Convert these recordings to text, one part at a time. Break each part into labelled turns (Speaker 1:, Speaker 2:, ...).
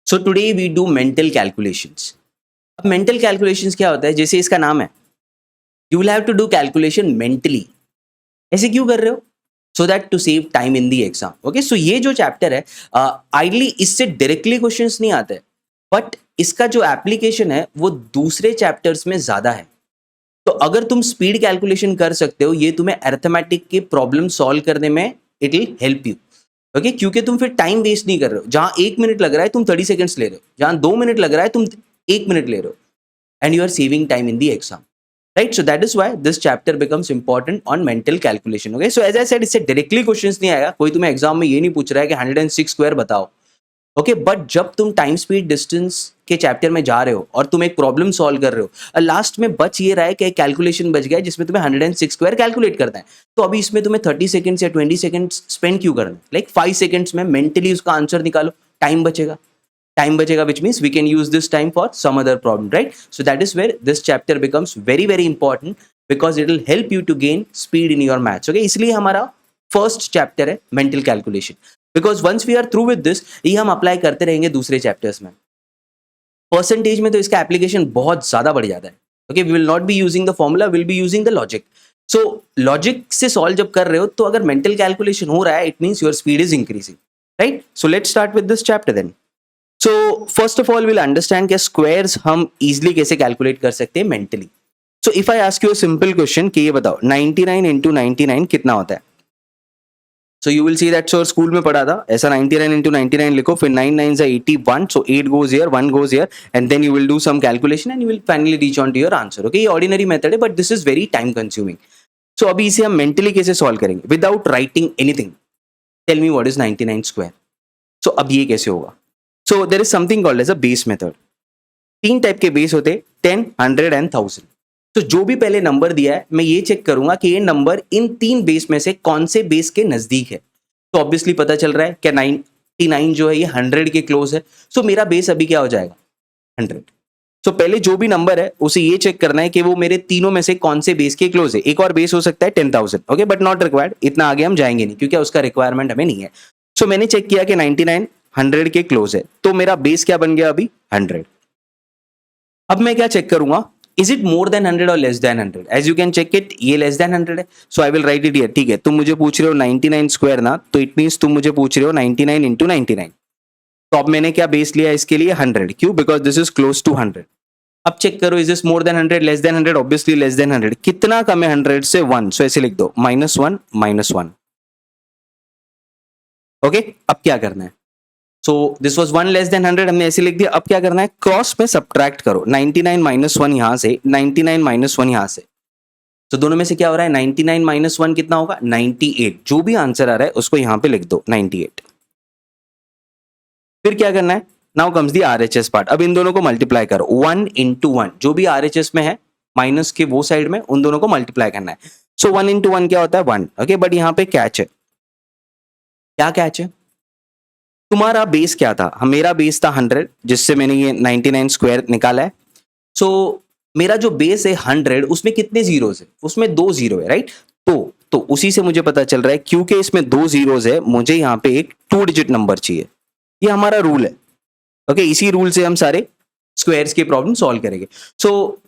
Speaker 1: So today we do mental calculations. अब mental calculations क्या होता है, जैसे इसका नाम है, you will have to do calculation mentally. ऐसे क्यों कर रहे हो? So that to save time in the exam. Okay, so ये जो चैप्टर है, आइडली इससे डायरेक्टली क्वेश्चंस नहीं आते, बट इसका जो एप्लीकेशन है वो दूसरे चैप्टर्स में ज्यादा है। तो अगर तुम स्पीड कैलकुलेशन कर सकते हो, ये तुम्हें अरिथमेटिक के प्रॉब्लम सॉल्व करने में it will help you. Okay, क्योंकि तुम फिर टाइम वेस्ट नहीं कर रहे हो। जहां 1 मिनट लग रहा है तुम 30 सेकेंड्स ले रहे हो, जहां 2 मिनट लग रहा है तुम 1 मिनट ले रहे हो, and you are saving time in the exam, right? So that is why this chapter becomes important on mental calculation. Okay, so as I said, इससे डायरेक्टली क्वेश्चंस नहीं आएगा। कोई तुम्हें एग्जाम में ये नहीं पूछ रहा है कि 106 स्क्वायर बताओ। ओके, बट जब तुम टाइम स्पीड डिस्टेंस के चैप्टर में जा रहे हो और तुम एक प्रॉब्लम सॉल्व कर रहे हो, लास्ट में बच ये रहा है कि एक कैलकुलेशन बच गया है जिसमें तुम्हें 106 स्क्वायर कैलकुलेट करना है, तो अभी इसमें तुम्हें 30 सेकंड्स या 20 सेकंड्स स्पेंड क्यों करना है? लाइक 5 सेकंड्स में मेंटली उसका आंसर निकालो, टाइम बचेगा। Time bachega, which means we can use this time for some other problem, right? So that is where this chapter becomes very very important, because it will help you to gain speed in your maths. Okay, इसलिए हमारा first chapter है mental calculation, because once we are through with this, ये हम apply करते रहेंगे दूसरे chapters में। Percentage में तो इसका एप्लीकेशन बहुत ज्यादा बढ़ जाता है। Okay, we will not be using the formula, will be using the logic. So logic से सॉल्व जब कर रहे हो, तो अगर मेंटल कैलकुलेशन हो रहा है, it means your speed is increasing, right? So let's start with this chapter then. So first of all will understand कि स्क्वायर्स हम इजीली कैसे कैलकुलेट कर सकते हैं mentally. So if I ask you a simple question कि ये बताओ 99 into 99 कितना होता है? So you will see that, sir school में पढ़ा था ऐसा, 99 इंटू 99 लिखो, फिर 9 9 81, so 8 goes here, 1 goes here, and then you will do some calculation and you will finally reach on to your answer. Okay, ये ऑर्डिनरी मेथड है, but this is very time consuming. So अभी इसे हम mentally कैसे solve करेंगे without writing anything? Tell me what is 99 square. So अब ये कैसे होगा? So there is something called as a base method. 3 type के बेस होते, 10, 100 एंड 1000। तो जो भी पहले नंबर दिया है, मैं ये चेक करूंगा कि ये नंबर इन 3 बेस में से कौन से बेस के नजदीक है। तो ऑब्वियसली पता चल रहा है कि 99 जो है ये 100 के क्लोज है। सो मेरा बेस अभी क्या हो जाएगा? 100। सो पहले जो भी नंबर है उसे ये चेक करना है कि वो मेरे तीनों में से कौन से बेस के क्लोज है। एक और बेस हो सकता है 10,000, ओके, बट नॉट रिक्वायर्ड, इतना आगे हम जाएंगे नहीं क्योंकि उसका रिक्वायरमेंट हमें नहीं है। सो मैंने चेक किया कि 99 100 के क्लोज है, तो मेरा बेस क्या बन गया अभी? 100। अब मैं क्या चेक करूंगा, इज इट मोर देन 100 और less than 100? As you can check it, ये लेस देन 100 है, so I will write it here. ठीक है, तुम मुझे पूछ रहे हो 99 स्क्वायर ना, तो इट मींस तुम मुझे पूछ रहे हो 99 इंटू 99। तो अब मैंने क्या बेस लिया इसके लिए? 100। क्यों? Because this is close to 100। अब चेक करो, is this more than 100, less than 100? Obviously less than 100। कितना कम है 100 से? 1। सो ऐसे लिख दो, -1 -1। ओके, अब क्या करना है? So this was 1 less than 100, हमने ऐसे लिख दिया। अब क्या करना है? क्रॉस में सब्ट्रैक्ट करो, 99 -1 यहां से, 99 -1 यहां से। तो दोनों में से क्या हो रहा है? 99 -1 कितना होगा? 98। जो भी आंसर आ रहा है उसको यहां पे लिख दो, 98। फिर क्या करना है? Now comes the RHS part. अब इन दोनों को मल्टीप्लाई करो, 1 इंटू 1, जो भी आरएचएस में है माइनस के वो साइड में, उन दोनों को मल्टीप्लाई करना है। सो 1 इंटू 1 क्या होता है? 1। ओके, बट यहां पे कैच है। क्या कैच है? तुम्हारा बेस क्या था? मेरा बेस था 100, जिससे मैंने ये 99 स्क्वायर निकाला है। सो मेरा जो बेस है 100, उसमें कितने जीरोस है? उसमें 2 जीरो है, राइट? तो उसी से मुझे पता चल रहा है, क्योंकि इसमें 2 जीरोस है, मुझे यहाँ पे एक 2 डिजिट नंबर चाहिए। ये हमारा रूल है। ओके, इसी रूल से हम सारे स्क्वायर्स के प्रॉब्लम सॉल्व करेंगे। सो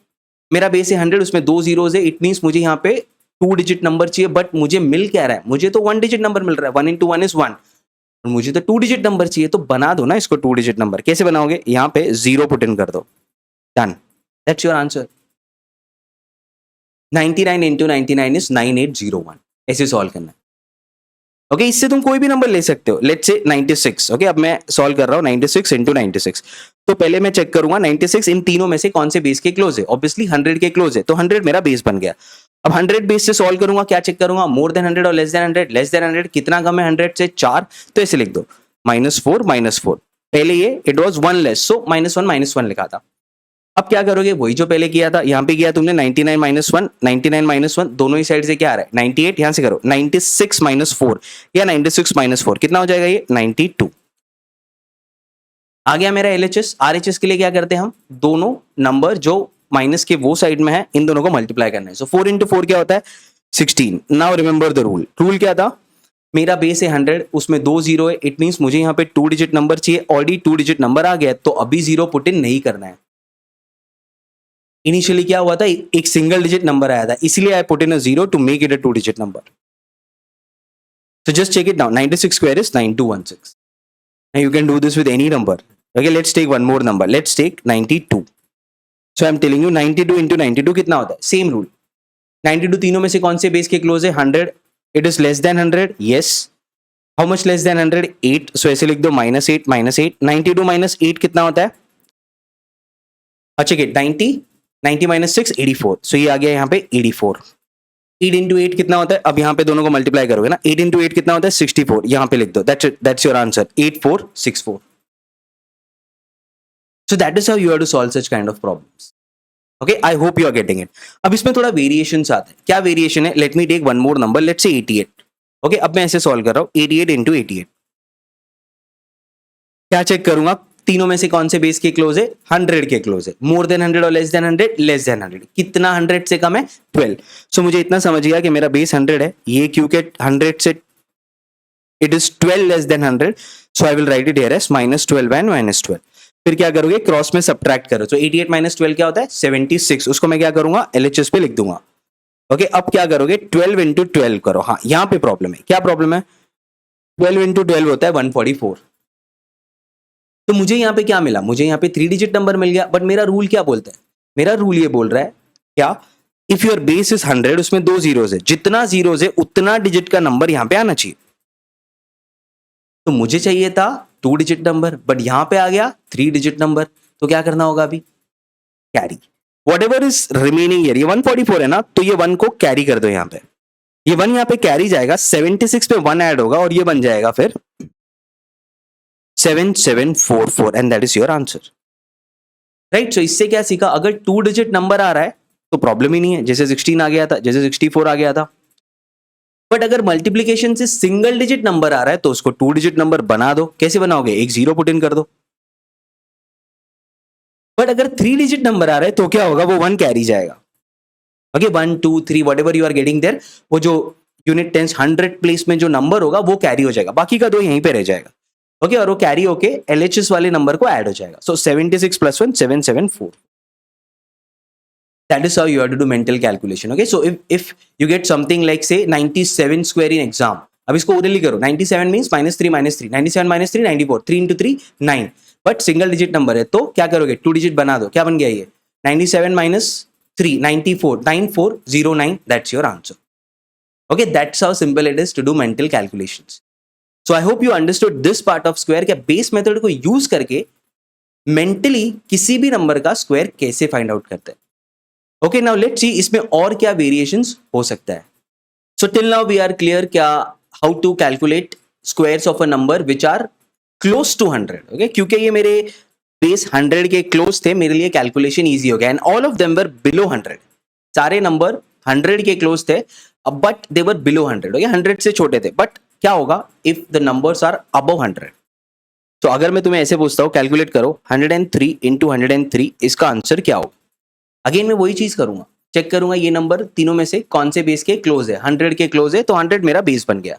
Speaker 1: मेरा बेस है 100, उसमें 2 जीरोस है, इट मीन्स मुझे यहाँ पे 2 डिजिट नंबर चाहिए, बट मुझे मिल क्या रहा है? मुझे तो 1 डिजिट नंबर मिल रहा है। 1 इंटू 1 इज 1, और मुझे तो 2 डिजिट नंबर चाहिए। तो बना दो ना इसको 2 डिजिट नंबर। कैसे बनाओगे? यहाँ पे 0 पुट इन कर दो, done, that's your answer. 99 into 99 is 9801। ऐसे सॉल्व करना है। ओके, इससे तुम कोई भी नंबर ले सकते हो, लेट्स से 96। ओके, अब मैं सॉल्व कर रहा हूँ 96 इंटू 96। तो पहले मैं चेक करूंगा 96 इन तीनों में से कौन से बेस के क्लोज है। ऑब्वियसली 100 के क्लोज है, तो 100 मेरा बेस बन गया। अब 100 बेस से सॉल्व करूंगा, क्या चेक करूंगा? मोर देन 100 और लेस देन 100? लेस देन 100 कितना कम है 100 से? 4। तो ऐसे लिख दो, -4 -4। पहले ये इट वाज 1 लेस, सो -1 -1 लिखा था। अब क्या करोगे? वही जो पहले किया था, यहां पे किया तुमने 99 -1, 99 -1, दोनों ही साइड से क्या आ रहा है? 98। यहां से करो 96 -4 या 96 -4, कितना हो जाएगा ये? 92। आ गया मेरा एलएचएस। आरएचएस के लिए क्या करते हैं हम? दोनों नंबर जो माइनस के वो साइड में है, इन दोनों को मल्टीप्लाई करना है। सो 4 इंटू 4 क्या होता है? 16। Now remember the rule. Rule क्या था? मेरा बेस है 100, उसमें 2 जीरो है, इट मीन्स मुझे यहाँ पे 2 डिजिट नंबर चाहिए, ऑलरेडी 2 डिजिट नंबर आ गया, तो अभी जीरो पुट इन नहीं करना है। इनिशियली क्या हुआ था, एक सिंगल डिजिट नंबर आया था, इसलिए I put in a zero to make it a 2 digit number. So just check it now. 96 square is 9216. Now you can do this with any number. Okay, let's take one more number. Let's take 92. So I'm telling you 92 into 92 कितना होता है? Same rule. 92 तीनों में से कौन से base के close है? 100. It is less than 100. Yes. How much less than 100? 8. So ऐसे लिख दो -8 -8. 92 minus 8 कितना होता है? अच्छा check it. 90 minus 6 84. So ये आ गया यहाँ पे 84. 8 into 8 कितना होता है? अब यहाँ पे दोनों को मल्टीप्लाई करोगे ना, 8 into 8 कितना होता है? 64. यहाँ पे लिख दो, that's your answer, 8464. So that is how you have to solve such kind of problems. Okay, I hope you are getting it. अब इसमें थोड़ा वेरिएशंस आते हैं। क्या वेरिएशन है? Let me take one more number, let's say 88. Okay, अब मैं ऐसे सॉल्व कर रहा हूँ, 88 into 88. क्या चेक करूंगा? तीनों में से कौन से बेस के क्लोज है? 100 के क्लोज है। मोर देन 100 और लेस देन 100? Less than 100। कितना 100 से कम है? 12। सो मुझे इतना समझ गया कि मेरा बेस 100 है, ये क्योंकि 100 से it is 12 less than 100, so I will write it here as -12 and -12। फिर क्या करोगे? क्रॉस में सब्ट्रैक्ट करो। तो 88 - 12 क्या होता है? 76। उसको मैं क्या करूंगा? LHS पे लिख दूंगा। ओके, अब क्या करोगे? 12 into 12 करो। हाँ, यहां पे प्रॉब्लम है। क्या प्रॉब्लम है? 12 into 12 होता है 144। तो मुझे यहाँ पे क्या मिला? मुझे यहाँ पे 3 डिजिट नंबर मिल गया, बट मेरा रूल क्या बोलता है? मेरा रूल ये बोल रहा है क्या? इफ योर बेस इज 100, उसमें 2 जीरोज है, जितना जीरोज है उतना डिजिट का नंबर यहाँ पे आना चाहिए। तो मुझे चाहिए था 2 डिजिट नंबर, बट यहाँ पे आ गया 3 डिजिट नंबर। तो क्या करना होगा अभी? Carry what ever is remaining year. ये 144 है ना, तो ये 1 को कैरी कर दो यहाँ पे। ये 1 यहाँ पे कैरी जाएगा, 76 पे 1 ऐड होगा और ये बन जाएगा फिर 7744 and that is your answer. Right, so इससे क्या सीखा? अगर 2 डिजिट नंबर आ रहा है तो प्रॉब्लम ही नहीं है, जैसे 16 आ गया था, जैसे 64 आ गया था। बट अगर मल्टीप्लीकेशन से सिंगल डिजिट नंबर आ रहा है तो उसको 2 डिजिट नंबर बना दो। कैसे बनाओगे? एक जीरो पुट इन कर दो। बट अगर 3 डिजिट नंबर आ रहा है तो क्या होगा? वो 1 कैरी जाएगा। Okay, 1 2 3 whatever you are getting there, वो जो यूनिट टेंस 100 प्लेस में जो नंबर होगा वो कैरी हो जाएगा, बाकी का 2 यहीं पे रह जाएगा। ओके, और वो कैरी होके LHS वाले नंबर को ऐड हो जाएगा। सो 76 + 1 774। That is how you have to do mental calculation. Okay, so if you get something like say 97 square in exam, अब इसको orally करो। 97 means -3 -3, 97 - 3 94, 3 into 3 9, but single digit number है तो क्या करोगे? 2 डिजिट बना दो। क्या बन गया ये? 97 - 3 94, 9409, that's your answer. Okay, that's how simple it is to do mental calculations. So I hope you understood this part of square, क्या बेस मेथड को यूज करके मेंटली किसी भी नंबर का स्क्वायर कैसे फाइंड आउट करते हैं। ओके, नाउ लेट्स सी इसमें और क्या वेरिएशंस हो सकता है। So till now we are clear क्या how to calculate squares of a number which are close to 100। Okay, क्योंकि ये मेरे बेस 100 के क्लोज थे, मेरे लिए कैलकुलेशन इजी हो गया। And all of them were below 100। सारे नंबर 100 के क्लोज थे, but they were below 100। Okay, 100 से छोटे थे। बट क्या होगा if the numbers are above 100? तो अगर मैं तुम्हें ऐसे पूछता हूँ कैलकुलेट करो 103 into 103, इसका आंसर क्या होगा? अगेन मैं वही चीज करूंगा, चेक करूंगा ये नंबर तीनों में से कौन से बेस के क्लोज है। 100 के क्लोज है तो 100 मेरा बेस बन गया।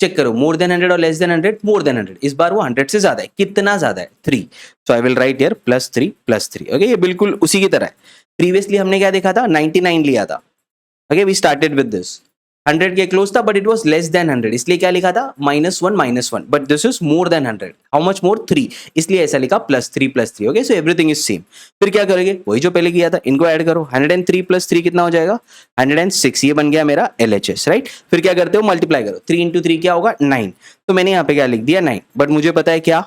Speaker 1: चेक करो मोर देन 100 और लेस देन 100, मोर देन 100। इस बार वो 100 से ज्यादा है। कितना ज्यादा है? 3। So I will write here +3 +3। Okay, ये बिल्कुल उसी की तरह है। प्रीवियसली हमने क्या देखा था? 99 लिया था। Okay, we started with this. 100 के क्लोज था but it was less than 100, इसलिए क्या लिखा था? -1 -1, but this is more than 100। How much more? 3, इसलिए ऐसा लिखा +3 +3। Okay, so everything is same. फिर क्या करोगे? वही जो पहले किया था, इनको ऐड करो। 103 + 3 कितना हो जाएगा? 106। ये बन गया मेरा LHS, राइट। फिर क्या करते हो? मल्टीप्लाई करो। 3 into 3 क्या होगा? 9। तो मैंने यहाँ पे क्या लिख दिया? 9। बट मुझे पता है क्या,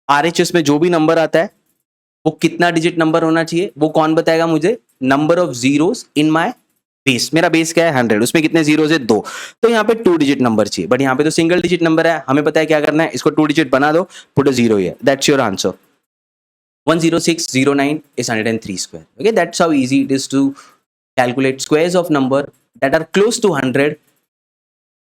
Speaker 1: RHS में जो भी नंबर आता है वो कितना डिजिट नंबर होना चाहिए? वो कौन बताएगा मुझे? Number of zeros in my base. मेरा बेस क्या है? 100, उसमें कितने जीरोस है? 2। तो यहाँ पे 2 डिजिट नंबर चाहिए, बट यहाँ पे तो सिंगल डिजिट नंबर है। हमें पता है क्या करना है, इसको 2 डिजिट बना दो, put a 0 here, that's your answer. 10609 is 103 square. Okay, that's how easy it is to calculate squares of number that are close to 100,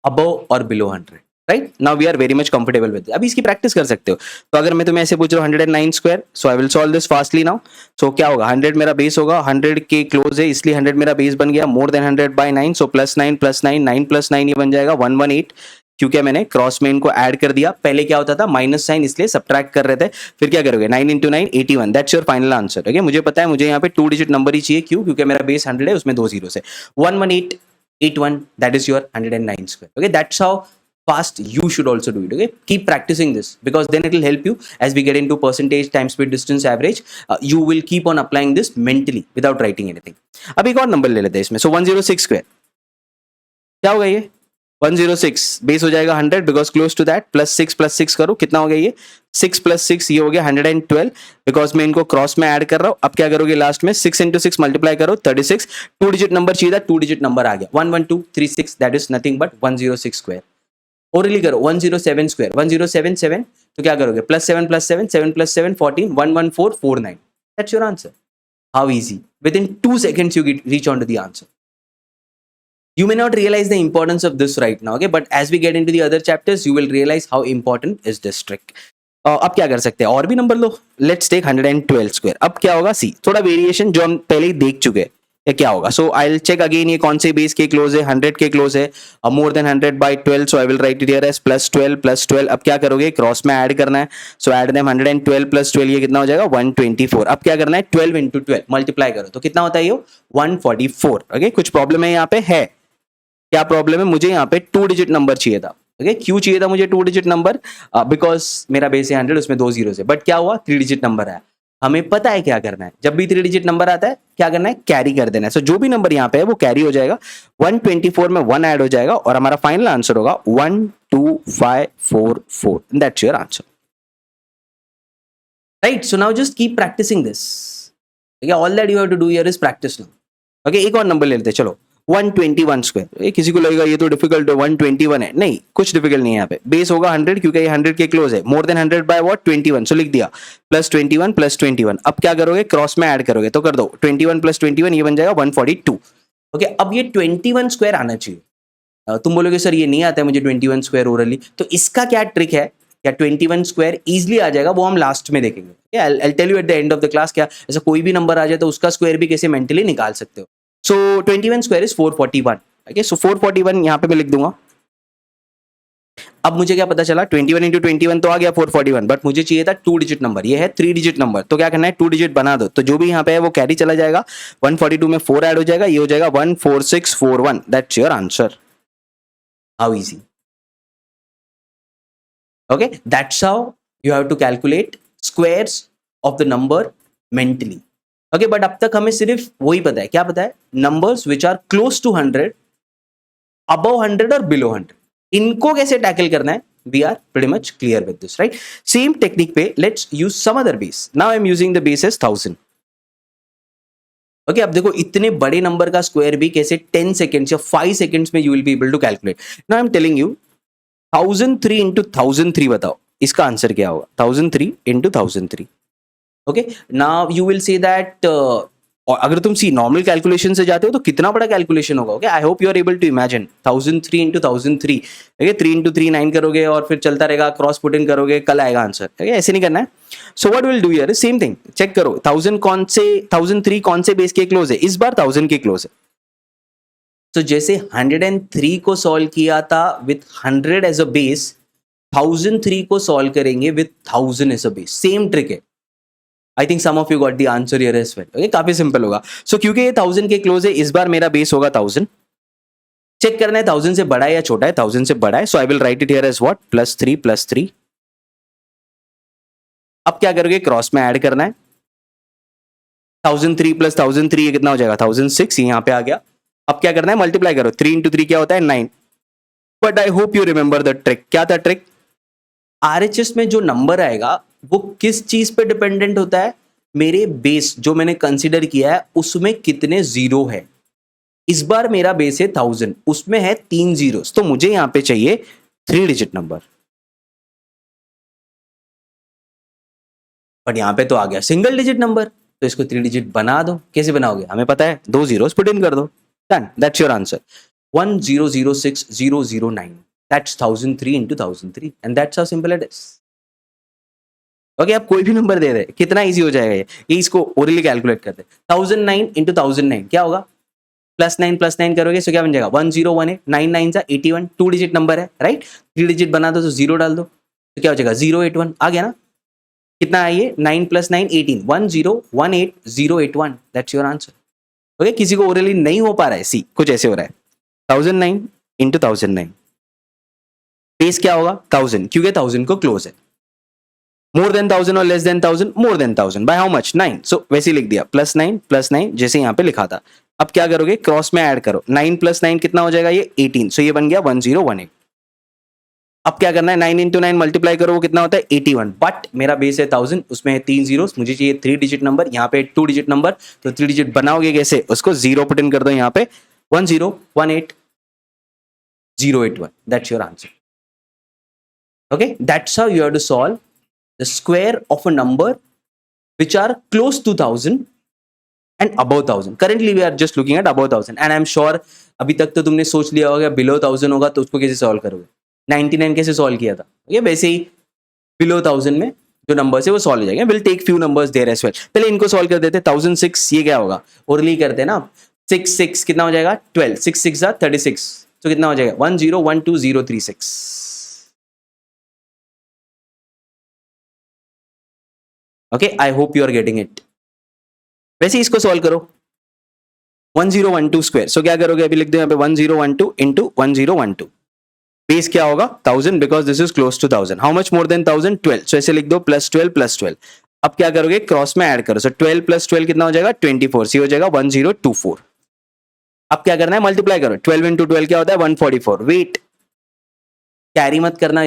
Speaker 1: above or below 100. Right now we are very much comfortable with. अभी इसकी practice कर सकते हो। तो अगर मैं तुम्हें ऐसे पूछ रहा हूँ 109 स्क्वायर, so I will solve this fastly now. So क्या होगा, 100 मेरा बेस होगा, 100 के क्लोज है इसलिए 100 मेरा बेस बन गया, more than 100 by 9, so plus 9 plus 9, 9 plus 9 ये बन जाएगा 118, क्योंकि मैंने क्रॉस में इनको ऐड कर दिया। पहले क्या होता था, माइनस साइन, इसलिए सब्ट्रैक्ट कर रहे थे। फिर क्या करोगे, 9 into 9 81, that's your final answer. Okay मुझे पता है मुझे यहाँ पे 2 डिजिट नंबर ही चाहिए, क्यों, क्योंकि मेरा बेस 100 है, उसमें 2 जीरो है। 11881, that is your 109 square. Okay, that's how fast you should also do it. Okay, keep practicing this because then it will help you as we get into percentage, time, speed, distance, average. You will keep on applying this mentally without writing anything. अब एक और number ले लेते हैं इसमें। So 106 square क्या होगा ये, 106 बेस हो जाएगा 100 because close to that, plus 6 करो, कितना हो गया ये 6 प्लस 6 ये हो गया 112, बिकॉज मैं इनको क्रॉस में ऐड कर रहा हूं। अब क्या करोगे लास्ट में 6 इंटू 6 मल्टीप्लाई करो 36, 2 डिजिट नंबर चाहिए था, 2 डिजिट नंबर आ गया 11236, that is nothing but 106 square. Orally करो 107 स्क्वायर, 1077, तो क्या करोगे plus 7 plus 7, 7 plus 7 14, 11449, that's your answer. How easy, with in 2 seconds you reach on to the answer. You may not realize the importance of this right now, okay? But as we get into the other chapters, you will realize how important is this trick. अब क्या कर सकते हैं, और भी number लो। Let's take 112 square. अब क्या होगा, सी थोड़ा वेरिएशन जो हम पहले ही देख चुके हैं, ये क्या होगा। सो आई विल चेक अगेन ये कौन से बेस के क्लोज है, 100 के क्लोज है, more than 100 by 12, so I will write it here as plus 12। अब क्या करोगे, क्रॉस में ऐड करना है, सो ऐड देम 112 प्लस 12 ये कितना हो जाएगा 124। अब क्या करना है 12 इंटू 12 मल्टीप्लाई करो, तो कितना होता है ये 144। ओके कुछ प्रॉब्लम है यहाँ पे, है क्या प्रॉब्लम है, मुझे यहाँ पे 2 डिजिट नंबर चाहिए था। ओके क्यों चाहिए था मुझे 2 डिजिट नंबर, बिकॉज मेरा बेस है 100, उसमें 2 जीरो है। बट क्या हुआ 3 डिजिट नंबर आया। हमें पता है क्या करना है, जब भी 3 डिजिट नंबर आता है क्या करना है, कैरी कर देना है। सो जो भी नंबर यहाँ पे है वो कैरी हो जाएगा, 124 में 1 ऐड हो जाएगा और हमारा फाइनल आंसर होगा 12544, that's your answer. Right, so now just keep practising this. All that you have to do here is practice now. Okay एक और नंबर ले लेते हैं, चलो 121 स्क्वायर। किसी को लगेगा ये तो डिफिकल्ट है, 121 है, नहीं कुछ डिफिकल्ट नहीं है यहाँ पे। बेस होगा 100 क्योंकि ये 100 के क्लोज है, मोर देन 100 बाय व्हाट 21, सो लिख दिया प्लस 21। अब क्या करोगे, क्रॉस में ऐड करोगे, तो कर दो 21 प्लस 21 ये बन जाएगा 142। ओके अब ये 21 स्क्वायर आना चाहिए। तुम बोलोगे सर ये नहीं आता है मुझे 21 स्क्वायर ओरली, तो इसका क्या ट्रिक है, क्या 21 स्क्वायर इजिली आ जाएगा वो हम लास्ट में देखेंगे। I tell you at the end of the class, क्या ऐसा कोई भी नंबर आ जाए तो उसका स्क्वायर भी कैसे मेंटली निकाल सकते हो। So 21 square is 441. Okay, so 441 यहाँ पे मैं लिख दूंगा। अब मुझे क्या पता चला 21 इंटू 21 तो आ गया 441, बट मुझे चाहिए था 2 डिजिट नंबर, ये है 3 डिजिट नंबर। तो क्या करना है 2 डिजिट बना दो, तो जो भी यहाँ पे है वो कैरी चला जाएगा, 142 में 4 ऐड हो जाएगा, ये हो जाएगा 14641, that's your answer. How easy. Okay that's how you have to calculate squares of the number mentally. Okay but अब तक हमें सिर्फ वही पता है, क्या पता है, numbers which are close to 100, above 100 और बिलो 100, इनको कैसे टैकल करना है, we are pretty much clear with this, right. Same technique पे let's use some other base. Now I am using the base as 1000। Okay अब देखो इतने बड़े नंबर का स्क्वायर भी कैसे 10 सेकेंड्स या 5 सेकेंड्स में you will be able to calculate. Now I am telling you 1003 into 1003 बताओ इसका आंसर क्या होगा, 1003 into 1003। Okay now you will say that, और अगर तुम सी नॉर्मल कैलकुलेशन से जाते हो तो कितना बड़ा कैलकुलेशन होगा। Okay I hope you are able to imagine 1003 into 1003। Okay 3 into 3 9 करोगे और फिर चलता रहेगा, क्रॉस पुट इन करोगे, कल आएगा आंसर। ओके ऐसे नहीं करना है। So what will do here same thing, check करो 1003 कौन से बेस के क्लोज है, इस बार 1000 के क्लोज है। तो जैसे 103 को सॉल्व किया था विथ 100 एज अ बेस, 1003 को सॉल्व करेंगे with 1000 as a base, same trick है। I think some of you got the answer here as well. Okay काफी सिंपल होगा। सो क्योंकि ये 1000 के क्लोज है, इस बार मेरा बेस होगा 1000। चेक करना है 1000 से बड़ा है या छोटा है, 1000 से बड़ा है, so I will write it here as what +3 अब क्या करोगे, क्रॉस में ऐड करना है, 1003 + 1003 ये कितना हो जाएगा 1006, ये यहाँ पे आ गया। अब क्या करना है, मल्टीप्लाई करो, 3 इंटू 3 क्या होता है 9। But I hope you remember the trick. क्या था ट्रिक, आरएचएस में जो नंबर आएगा वो किस चीज पे डिपेंडेंट होता है, मेरे बेस जो मैंने कंसीडर किया है उसमें कितने जीरो है। इस बार मेरा बेस है 1000, उसमें है 3 जीरोस, तो मुझे यहां पे चाहिए 3 डिजिट नंबर। बट यहां पे तो आ गया सिंगल डिजिट नंबर, तो इसको 3 डिजिट बना दो। कैसे बनाओगे, हमें पता है 2 जीरोस पुट इन कर दो, done, that's your answer 1006009, That's 1003 into 1003 and that's how simple it is. Okay आप कोई भी नंबर दे रहे कितना इजी हो जाएगा ये इसको ओरली कैलकुलेट करते 1009 into 1009 क्या होगा +9 +9 करोगे सो क्या बन जाएगा 1018 9 9 सा 81 2 डिजिट नंबर है राइट 3 डिजिट बना दो तो 0 डाल दो तो क्या हो जाएगा 081 आ गया ना कितना है ये 9 + 9 18 1018081 दैट्स योर आंसर ओके किसी को ओरली नहीं हो पा रहा है सी कुछ ऐसे हो रहा है 1009 into 1009 बेस क्या होगा 1000 क्योंकि 1000 को क्लोज है मोर देन 1000 और less then 1000 more than 1000 by how much 9 सो वैसे ही लिख दिया +9 +9 जैसे यहाँ पे लिखा था अब क्या करोगे क्रॉस में ऐड करो 9 + 9 कितना हो जाएगा ये 18 सो ये बन गया 1018 अब क्या करना है 9 into 9 मल्टीप्लाई करो वो कितना होता है 81 बट मेरा बेस है 1000 उसमें है 3 जीरोस मुझे चाहिए 3 डिजिट नंबर यहाँ पे 2 डिजिट नंबर तो 3 डिजिट बनाओगे कैसे उसको 0 पुट इन कर दो यहाँ पे 1018081 that's your answer okay that's how you have to solve the square of a number which are close to 1000 and above 1000 currently we are just looking at above 1000 and I'm sure अभी तक तो तुमने सोच लिया होगा below 1000 होगा तो उसको कैसे सॉल्व करोगे 99 कैसे सॉल्व किया था ये वैसे ही below 1000 में जो नंबर्स है वो सॉल्व हो जाएंगे will take few numbers there as well पहले इनको सॉल्व कर देते 1006 ये क्या होगा ओरली करते हैं ना 6 कितना हो जाएगा 12 6 6 36 तो कितना हो जाएगा 1012036 okay I hope you are getting it वैसे इसको सॉल्व करो 1012 स्क्वायर सो क्या करोगे अभी लिख दो यहाँ पे 1012 into 1012 बेस क्या होगा 1000 because this is close to 1000 how much more than 1000 12 so ऐसे लिख दो +12 अब क्या करोगे क्रॉस में ऐड करो सो 12 + 12 कितना हो जाएगा 24 सी हो जाएगा 1024 अब क्या करना है मल्टीप्लाई करो 12 into 12 क्या होता है 144 वेट कैरी मत करना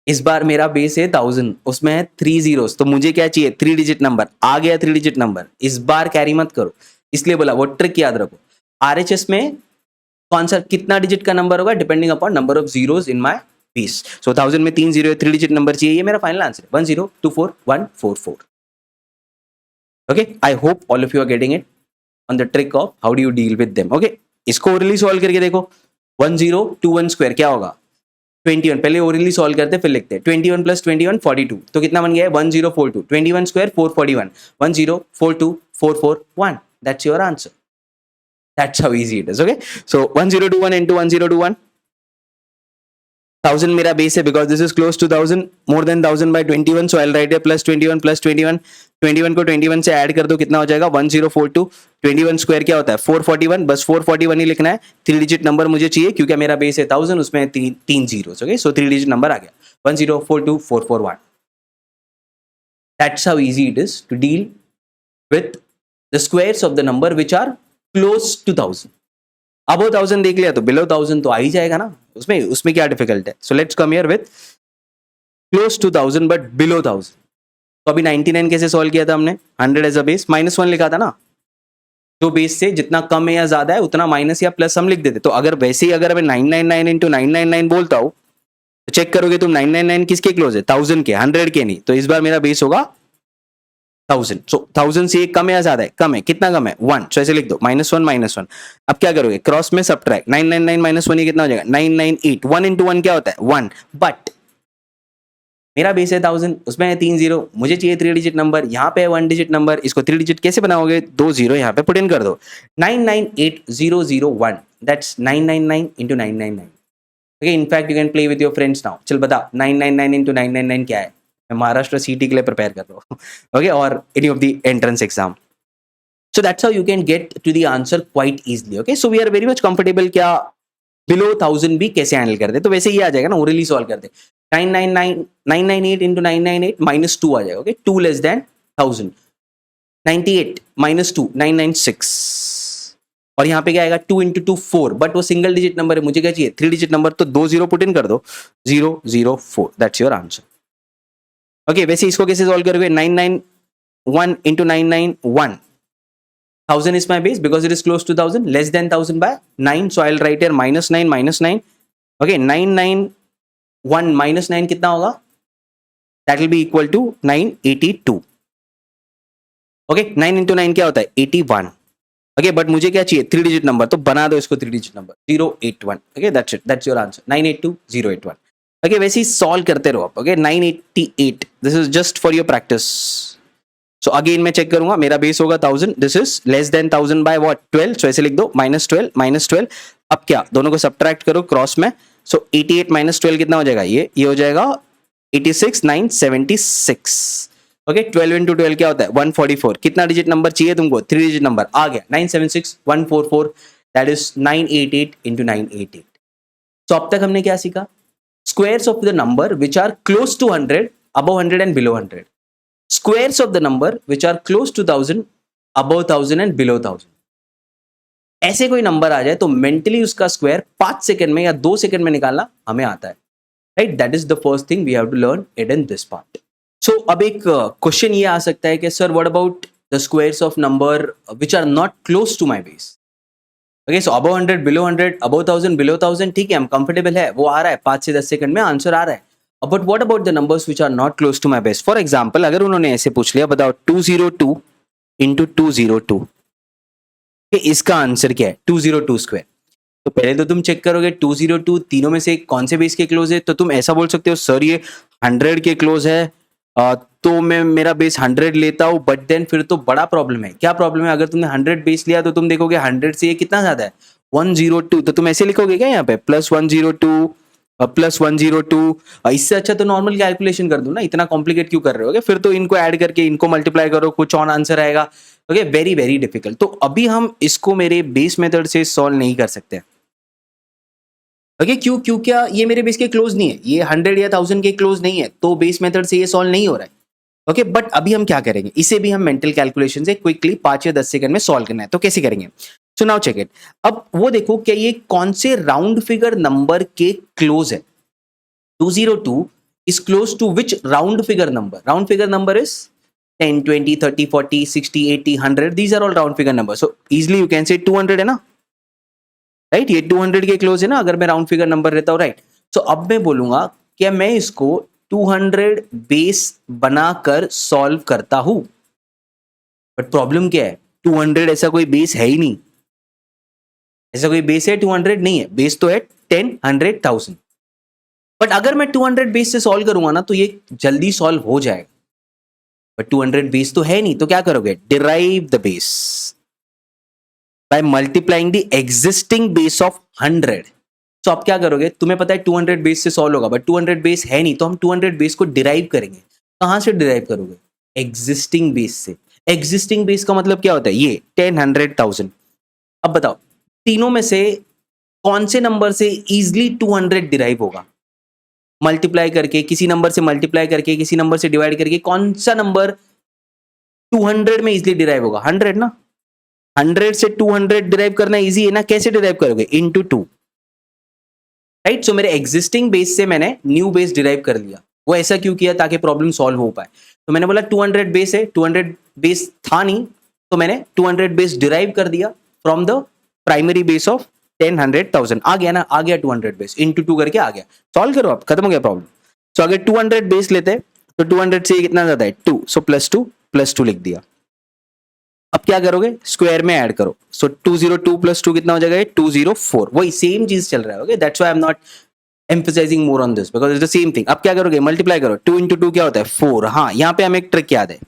Speaker 1: इस बार मेरा बेस है 1000 उसमें है 3 जीरोस तो मुझे क्या चाहिए 3 डिजिट नंबर आ गया 3 डिजिट नंबर इस बार कैरी मत करो इसलिए बोला वो ट्रिक याद रखो आरएचएस में कौन सा कितना डिजिट का नंबर होगा depending upon number of zeros in my base सो 1000 में 3 जीरो 3 डिजिट नंबर चाहिए ये मेरा फाइनल आंसर है 1024144 okay I hope all of you are getting it on the trick of how do you deal with them okay इसको orally solve करके देखो 1021 square क्या होगा 21 पहले ओरली सॉल्व करते फिर लिखते 21 + 21 42 तो कितना बन गया है 1042 21 square 441 1042441 that's your answer that's how easy it is okay so 1021 into 1021 1000 मेरा बेस है because this is close to 1000 more than 1000 by 21 so I will write here +21 + 21 21 को 21 से ऐड कर दो कितना हो जाएगा 1042 21 स्क्वायर क्या होता है 441 बस 441 ही लिखना है 3 डिजिट नंबर मुझे चाहिए क्योंकि मेरा बेस है 1000 उसमें 3 zeros okay so 3 digit number आ गया 1042441 that's how easy it is to deal with the squares of the number which are close to 1000 above 1000 देख लिया तो बिलो 1000 तो आ ही जाएगा ना उसमें क्या डिफिकल्ट है so let's come here with close to 1000 but below 1000 तो अभी 99 कैसे सॉल्व किया था हमने 100 एज अ बेस -1 लिखा था ना जो बेस से जितना कम है या ज्यादा है उतना माइनस या प्लस हम लिख देते तो अगर वैसे ही अगर मैं 999 into 999 बोलता हूँ तो चेक करोगे तुम 999 किसके क्लोज है 1000 के 100 के नहीं तो इस बार मेरा बेस होगा 1000 सो 1000 से कम है या ज्यादा है कम है कितना कम है 1 सो ऐसे लिख दो -1 अब क्या करोगे क्रॉस में सब्ट्रैक्ट 999 -1 ये कितना हो जाएगा 998 1 into 1 क्या होता है 1 बट मेरा बेस है 1000 उसमें है 3 जीरो मुझे चाहिए 3 डिजिट नंबर यहाँ पे है 1 डिजिट नंबर इसको 3 डिजिट कैसे बनाओगे 2 जीरो यहाँ पे पुट इन कर दो 998001 that's 999 into 999 okay in fact you can play with your friends now चल बता 999 into 999 क्या है मैं महाराष्ट्र सीटी के लिए प्रिपेयर कर रहा हूँ ओके और any of the entrance exam so that's how you can get to the answer quite easily okay so we are very much comfortable क्या बिलो 1000 भी कैसे हैंडल करते तो वैसे ही आ जाएगा ना ओरली सॉल्व करते 998 into 998 -2 आ जाएगा ओके 2 लेस देन 1000 98 -2 996 और यहाँ पे क्या आएगा 2 into 2 4 बट वो सिंगल डिजिट नंबर है मुझे क्या चाहिए 3 डिजिट नंबर तो 2 जीरो पुट इन कर दो 004 दैट्स योर आंसर ओके वैसे इसको कैसे सॉल्व करोगे 991 into 991 1000 is my base because it is close to 1000 less than 1000 by 9 so I'll write here -9 okay 991 -9 कितना होगा that will be equal to 982 okay 9 into 9 क्या होता है 81 ओके बट मुझे क्या चाहिए 3 डिजिट नंबर, तो बना दो इसको 3 digit number 081. Okay that's it, that's your answer 982081. Okay वैसे ही सॉल्व करते रहो आप. Okay 988, this is just for your practice. So again मैं चेक करूंगा, मेरा बेस होगा 1000, this is less than 1000 by what 12, so ऐसे लिख दो -12. अब क्या, दोनों को सब्ट्रैक्ट करो क्रॉस में. सो 88 -12 कितना हो जाएगा, ये हो जाएगा 86,976. ओके 12 into 12 क्या होता है 144. कितना डिजिट नंबर चाहिए तुमको, 3 डिजिट नंबर आ गया 976,144, दैट इज 988 into 988. सो अब तक हमने क्या सीखा, squares of the number which are close to 100, above 100 and below 100. Squares of the number which are close to 1000, above 1000 and below 1000. ऐसे कोई नंबर आ जाए तो मेंटली उसका स्क्वायर 5 सेकंड में या 2 सेकंड में निकालना हमें आता है, right. That is the first thing we have to learn it in this part. So अब एक क्वेश्चन ये आ सकता है कि sir what about the squares of number which are not close to my base. Okay so above 100, below 100, above 1000, below 1000, ठीक है हम कंफर्टेबल है, वो आ रहा है 5 से 10 सेकंड में आंसर आ रहा है. But what about the numbers which are not close to my base. For example अगर उन्होंने ऐसे पूछ लिया, बताओ 202 into 202, इसका आंसर क्या है 202 स्क्वायर. तो पहले तो तुम चेक करोगे 202 तीनों में से कौन से बेस के क्लोज है. तो तुम ऐसा बोल सकते हो सर ये 100 के क्लोज है, तो मैं मेरा बेस 100 लेता हूँ. बट देन फिर तो बड़ा प्रॉब्लम है. क्या प्रॉब्लम है, अगर तुमने 100 बेस लिया तो तुम देखोगे 100 से ये कितना ज्यादा है 102. तो तुम ऐसे लिखोगे क्या यहाँ पे +102 +102. इससे अच्छा तो नॉर्मल कैलकुलेशन कर दो ना, इतना कॉम्प्लिकेट क्यों कर रहे हो. फिर तो इनको ऐड करके इनको मल्टीप्लाई करो, कुछ ऑन आंसर आएगा. Okay very very difficult. तो अभी हम इसको मेरे बेस मेथड से सॉल्व नहीं कर सकते. ओके क्यों, क्या ये मेरे बेस के क्लोज नहीं है, ये 100 या 1000 के क्लोज नहीं है, तो बेस मेथड से ये सॉल्व नहीं हो रहा है. ओके बट अभी हम क्या करेंगे, इसे भी हम मेंटल कैलकुलेशन से क्विकली 5 या 10 सेकंड में सॉल्व करना है. तो कैसे करेंगे, सो नाउ चेक इट. अब वो देखो क्या ये कौन से राउंड फिगर नंबर के क्लोज है. 202 is close to which round figure number? Round figure number is 10, 20, 30, 40, 60, 80, 100. These are all round figure numbers. So easily you can say 200 है ना, राइट. ये 200 के क्लोज है ना अगर मैं राउंड फिगर नंबर रहता हूँ, राइट. सो अब मैं बोलूंगा क्या मैं इसको 200 बेस बनाकर सॉल्व करता हूं. बट प्रॉब्लम क्या है, 200 ऐसा कोई बेस है ही नहीं. ऐसा कोई बेस है 200 नहीं है, बेस तो है 10, 100, 1000. बट अगर मैं 200 बेस से सॉल्व करूंगा ना तो ये जल्दी सॉल्व हो जाएगा. बट 200 बेस तो है नहीं, तो क्या करोगे, derive the base by multiplying the existing base of 100. तो आप क्या करोगे, तुम्हें पता है 200 बेस से सॉल्व होगा, बट 200 बेस है नहीं, तो हम 200 बेस को डिराइव करेंगे. कहां से डिराइव करोगे, एग्जिस्टिंग बेस से. एग्जिस्टिंग बेस का मतलब क्या होता है, ये 10, 100, 1000. अब बताओ तीनों में से कौन से नंबर से इजिली 200 डिराइव होगा. मल्टीप्लाई करके, किसी नंबर से मल्टीप्लाई करके, किसी नंबर से डिवाइड करके, कौन सा नंबर 200 में इजिली डिराइव होगा, 100 ना. 100 से 200 डिराइव करना इजी है ना, कैसे डिराइव करोगे, इनटू 2, राइट. सो मेरे एग्जिस्टिंग बेस से मैंने न्यू बेस डिराइव कर लिया. वो ऐसा क्यों किया, ताकि प्रॉब्लम सॉल्व हो पाए. तो मैंने बोला 200 बेस है, 200 बेस था नहीं, तो मैंने 200 बेस डिराइव कर दिया from the primary base of 10, 100, 1000. आ गया ना, आ गया 200 बेस, इनटू 2 करके आ गया. सॉल्व करो आप, खत्म हो गया प्रॉब्लम. सो अगर 200 बेस लेते हैं तो 200 से कितना ज्यादा है 2, सो +2 लिख दिया. अब क्या करोगे, स्क्वायर में ऐड करो. सो 202 + 2 कितना हो जाएगा, 204. वही सेम चीज चल रहा है. Okay that's why I am not emphasising more on this because it's the same thing. अब क्या करोगे, मल्टीप्लाई करो. 2 × 2 क्या होता है 4. हाँ यहाँ पे हमें एक ट्रिक याद है,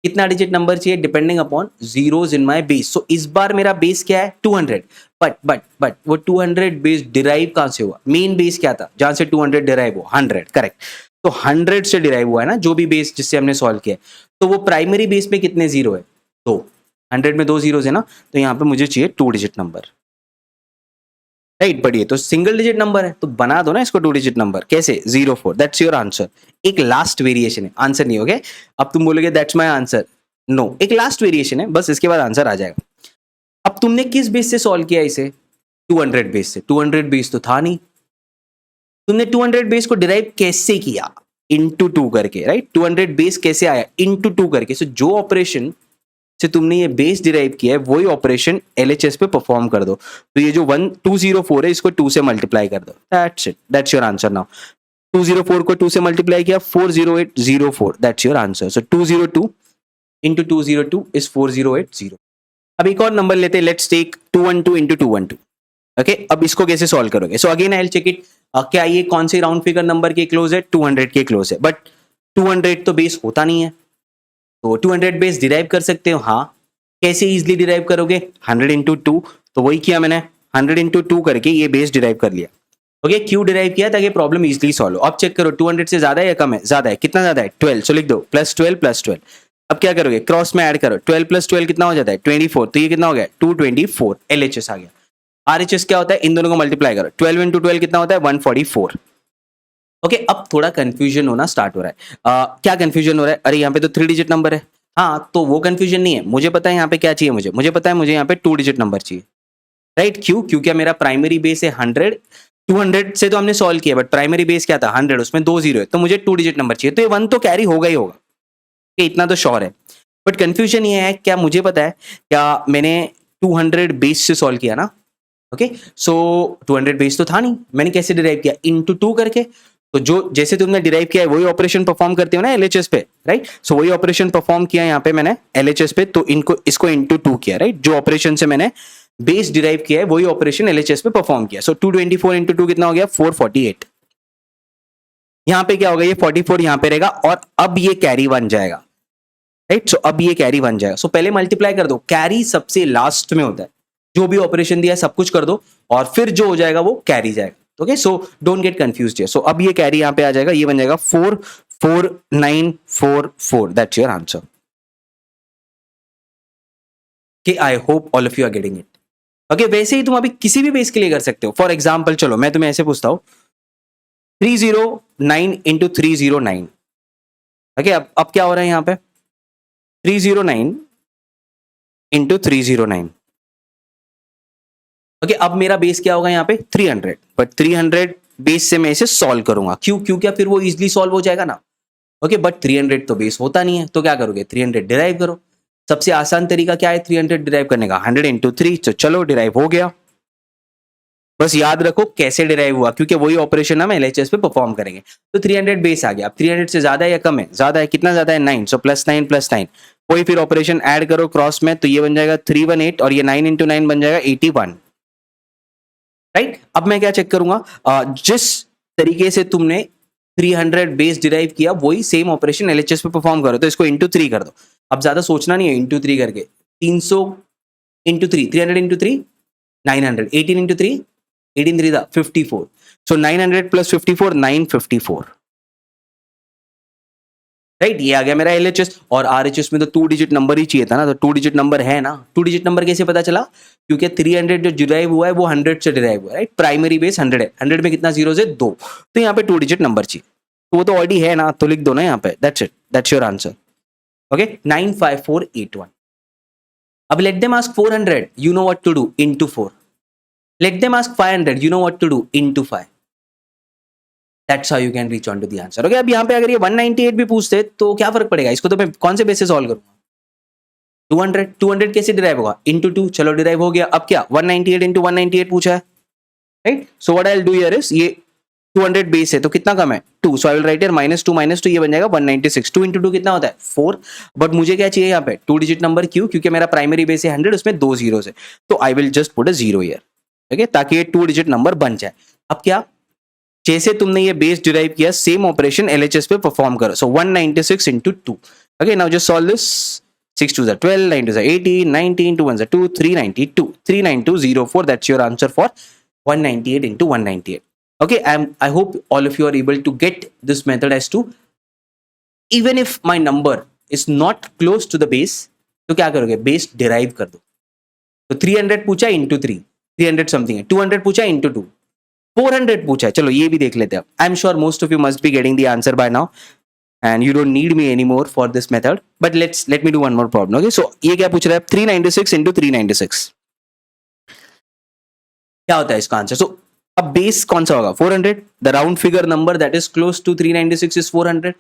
Speaker 1: कितना डिजिट नंबर चाहिए depending upon zeros in my base. So इस बार मेरा बेस क्या है 200. बट वो 200 बेस डिराइव कहां से हुआ, मेन बेस क्या था जहां से 200 डिराइव हुआ, 100, करेक्ट. तो 100 से डिराइव हुआ है ना जो भी बेस जिससे हमने सॉल्व किया. तो वो प्राइमरी बेस में कितने जीरो है, 2. 100 में 2 जीरोस है ना, तो यहाँ पे मुझे चाहिए 2 डिजिट नंबर, राइट. बढ़िए, तो सिंगल डिजिट नंबर है तो बना दो ना इसको 2 डिजिट नंबर. कैसे, 04. That's your answer. एक लास्ट वेरिएशन है, आंसर नहीं. ओके अब तुम बोलोगे दैट्स माय आंसर, नो, एक लास्ट वेरिएशन है बस, इसके बाद आंसर आ जाएगा. अब तुमने किस बेस से सॉल्व किया इसे, 200 बेस से. 200 बेस तो था नहीं, तुमने 200 बेस को डिराइव कैसे किया, इनटू 2 करके, राइट. 200 बेस कैसे आया, इनटू 2 करके. सो जो ऑपरेशन से तुमने ये बेस डिराइव किया है वही ऑपरेशन LHS पे परफॉर्म कर दो. तो ये जो 204 है इसको 2 से मल्टीप्लाई कर दो. That's it, that's your answer. Now 204 को 2 से मल्टीप्लाई किया, 40804. That's your answer. So 202 into 202 is 4080. अब एक और नंबर लेते हैं, लेट्स टेक 212 into 212. ओके, अब इसको कैसे सॉल्व करोगे? So again I will check it, क्या ये कौन से राउंड फिगर नंबर के क्लोज है? 200 के क्लोज है, बट 200 तो बेस होता नहीं है, तो 200 बेस डिराइव कर सकते हो। हाँ, कैसे इजिली डिराइव करोगे? 100 into 2, तो वही किया मैंने, 100 into 2 करके ये बेस डिराइव कर लिया। ओके, क्यों डिराइव किया? ताकि प्रॉब्लम इजिली सॉल्व हो। अब चेक करो 200 से ज्यादा है या कम है? ज्यादा है। कितना ज्यादा है? 12, सो लिख दो +12 +12। अब क्या करोगे? क्रॉस में ऐड करो, 12 + 12 कितना हो जाता है? 24, तो ये कितना हो गया? 224 LHS आ गया। RHS क्या होता है? इन दोनों को मल्टीप्लाई करो, 12 into 12 कितना होता है? 144। ओके, अब थोड़ा कंफ्यूजन होना स्टार्ट हो रहा है। क्या कंफ्यूजन हो रहा है? अरे यहाँ पे तो 3 डिजिट नंबर है। हाँ, तो वो कंफ्यूजन नहीं है, मुझे पता है यहाँ पे क्या चाहिए। मुझे पता है मुझे यहाँ पे 2 डिजिट नंबर चाहिए, राइट? क्यों? क्योंकि मेरा प्राइमरी बेस है 100, 200 से तो हमने सॉल्व किया, बट प्राइमरी बेस क्या था? 100, उसमें 2 जीरो है, तो मुझे 2 डिजिट नंबर चाहिए, तो ये 1 तो कैरी होगा ही होगा, इतना तो श्योर है। बट कंफ्यूजन ये है, क्या मुझे पता है क्या मैंने 200 बेस से सॉल्व किया ना? ओके, सो 200 बेस तो था नहीं, मैंने कैसे डिराइव किया? इनटू 2 करके। तो जो जैसे तुमने डिराइव किया है वही ऑपरेशन परफॉर्म करते हो ना LHS पे, राइट? सो वही ऑपरेशन परफॉर्म किया यहाँ पे मैंने LHS पे, तो इसको इनटू 2 किया, राइट? जो ऑपरेशन से मैंने बेस डिराइव किया है वही ऑपरेशन LHS पे परफॉर्म किया। सो 224 into 2 कितना हो गया? 448। यहाँ पे क्या होगा? ये 44 यहाँ पे रहेगा, और अब ये कैरी बन जाएगा, राइट? सो अब ये कैरी बन जाएगा। सो पहले मल्टीप्लाई कर दो, कैरी सबसे लास्ट में होता है, जो भी ऑपरेशन दिया है सब कुछ कर दो, और फिर जो हो जाएगा वो कैरी जाएगा। Okay, so don't get confused here. So अब ये कैरी यहाँ पे आ जाएगा, ये बन जाएगा 44944। That's your answer. Okay, I hope all of you are getting it. Okay, वैसे ही तुम अभी किसी भी बेस के लिए कर सकते हो। फॉर एग्जाम्पल, चलो मैं तुम्हें ऐसे पूछता हूँ, 309 into 309। ओके, अब क्या हो रहा है यहाँ पे? 309 into 309। ओके, अब मेरा बेस क्या होगा यहाँ पे? 300, बट 300 बेस से मैं इसे सॉल्व करूंगा। क्यों? क्योंकि फिर वो इजिली सॉल्व हो जाएगा ना। ओके, बट 300 तो बेस होता नहीं है, तो क्या करोगे? 300 डिराइव करो। सबसे आसान तरीका क्या है 300 डिराइव करने का? 100 into 3। तो चलो डिराइव हो गया। बस याद रखो कैसे डिराइव हुआ, क्योंकि वही ऑपरेशन हम LHS पे परफॉर्म करेंगे। तो 300 बेस आ गया। अब 300 से ज्यादा है या कम है? ज्यादा है। कितना ज्यादा है? 9। सो +9 +9, कोई फिर ऑपरेशन ऐड करो क्रॉस में, तो ये बन जाएगा 318, और ये 9 into 9 बन जाएगा 81, राइट? अब मैं क्या चेक करूंगा? जिस तरीके से तुमने 300 बेस डिराइव किया वही सेम ऑपरेशन LHS पे परफॉर्म करो, तो इसको इंटू 3 कर दो। अब ज्यादा सोचना नहीं है, इंटू 3 करके 300 into 3, 300 into 3 900, 18 into 3 18 3 54। सो 900 + 54 954, राइट? ये आ गया मेरा LHS। और RHS में तो 2 डिजिट नंबर ही चाहिए था ना, तो 2 डिजिट नंबर है ना। 2 डिजिट नंबर कैसे पता चला? क्योंकि 300 जो डिराइव हुआ है वो 100 से डिराइव हुआ है, राइट? प्राइमरी बेस 100 है, 100 में कितना जीरो है? 2, तो यहाँ पे 2 डिजिट नंबर चाहिए, तो वो तो ऑलरेडी है ना, तो लिख दो ना यहाँ पे। That's it, that's your answer. Okay, 95481। अब let them ask 400, you know what to do, into 4। Let them ask 500, you know what to do, into 5। That's how you can reach on to the answer. Okay, अब यहाँ पे अगर ये 198 भी पूछते तो क्या फर्क पड़ेगा? इसको तो मैं कौन से बेस से सॉल्व करूंगा? 200 कैसे डिराइव होगा? इंटू 2। चलो डिराइव हो गया। अब क्या 198 into 198 पूछा है, right? So what I will do here is, ये 200 बेस है तो कितना कम है? 2। सो आई विल राइट हियर -2 ये बन जाएगा 196। 2 into 2 कितना होता है? 4। बट मुझे क्या चाहिए यहाँ पे? 2 डिजिट नंबर। क्यों? क्योंकि मेरा प्राइमरी बेस है 100, उसमें 2 जीरो है, तो I will just put a 0 here, okay, ताकि ये 2 डिजिट नंबर बन जाए। अब क्या, जैसे तुमने ये बेस डिराइव किया सेम ऑपरेशन LHS पे परफॉर्म करो। सो 196 into 2। Okay, now just solve this. 6 2 12, 9 2 18, 19, 2 1 2, 392, 39204। That's your answer for 198 into 198. Okay, I hope all of you are able to get this method as to, even if my number is not close to the base, तो क्या करोगे? Base derive कर दो। तो 300 पूछा into 3, 300 something है। 200 पूछा into 2, 400 पूछा है। चलो ये भी देख लेते हैं। I am sure most of you must be getting the answer by now, and you don't need me any more for this method, but let me do one more problem. Okay, so ये क्या पूछ रहा है? 396 into 396 क्या होता है इसका answer? सो अब बेस कौन सा होगा? 400। The round figure number that is close to 396 is 400।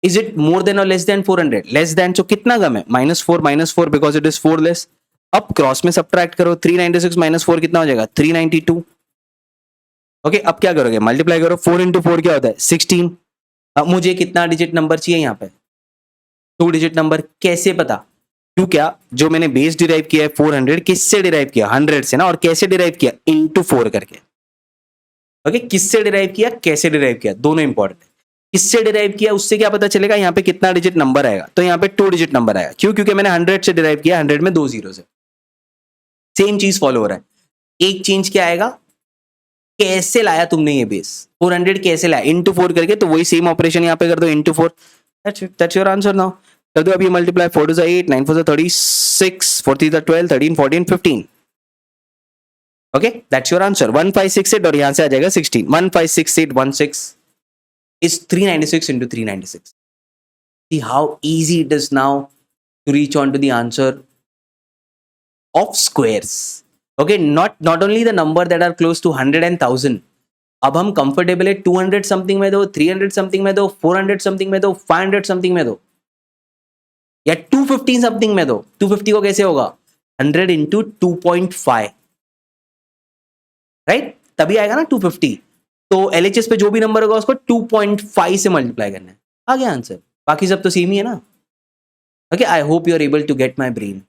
Speaker 1: Is it more than और less than 400? Less than. So कितना कम है? -4 बिकॉज इट इज 4 लेस। अब क्रॉस में सब्ट्रैक्ट करो, 396 -4 कितना हो जाएगा? 392। ओके, अब क्या करोगे? मल्टीप्लाई करो। 4 into 4 क्या होता है? 16। अब मुझे कितना डिजिट नंबर चाहिए यहाँ पे? 2 डिजिट नंबर। कैसे पता? क्यों क्या, जो मैंने बेस डिराइव किया है 400, किससे डिराइव किया, 100 से ना, और कैसे डिराइव किया, इनटू 4 करके। ओके, किससे डिराइव किया, कैसे डिराइव किया, दोनों इंपॉर्टेंट है। किससे डिराइव किया उससे क्या पता चलेगा, यहाँ पे कितना डिजिट नंबर आएगा, तो यहाँ पे 2 डिजिट नंबर आएगा। क्यों, क्योंकि मैंने 100 से डिराइव किया, 100 में 2 जीरो से। सेम चीज फॉलो हो रहा है। एक चेंज क्या आएगा, कैसे लाया तुमने ये बेस, 400 कैसे लाया, इनटू 4 करके, तो वही सेम ऑपरेशन यहाँ पे कर दो, into 4। That's your answer now. कर दो अभी multiply, 4 to 8, 9 4 36, 4 3 12, 13 14 15। Okay, that's your answer 1568, और यहां से आ जाएगा 16। 156816 is 396 into 396. See how easy it is now to reach on to the answer of squares. Okay, not only the number that are close to 100 and 1000. अब हम comfortable है 200 something में दो, 300 something में दो, 400 समथिंग में दो, 500 समथिंग में दो, या 250 समथिंग में दो। 250 को कैसे होगा, 100 इंटू 2.5, राइट, तभी आएगा ना 250। तो LHS पे जो भी नंबर होगा उसको 2.5 से मल्टीप्लाई करना है, आ गया आंसर। बाकी सब तो सेम ही है ना। Okay, I hope you are able to get my brain.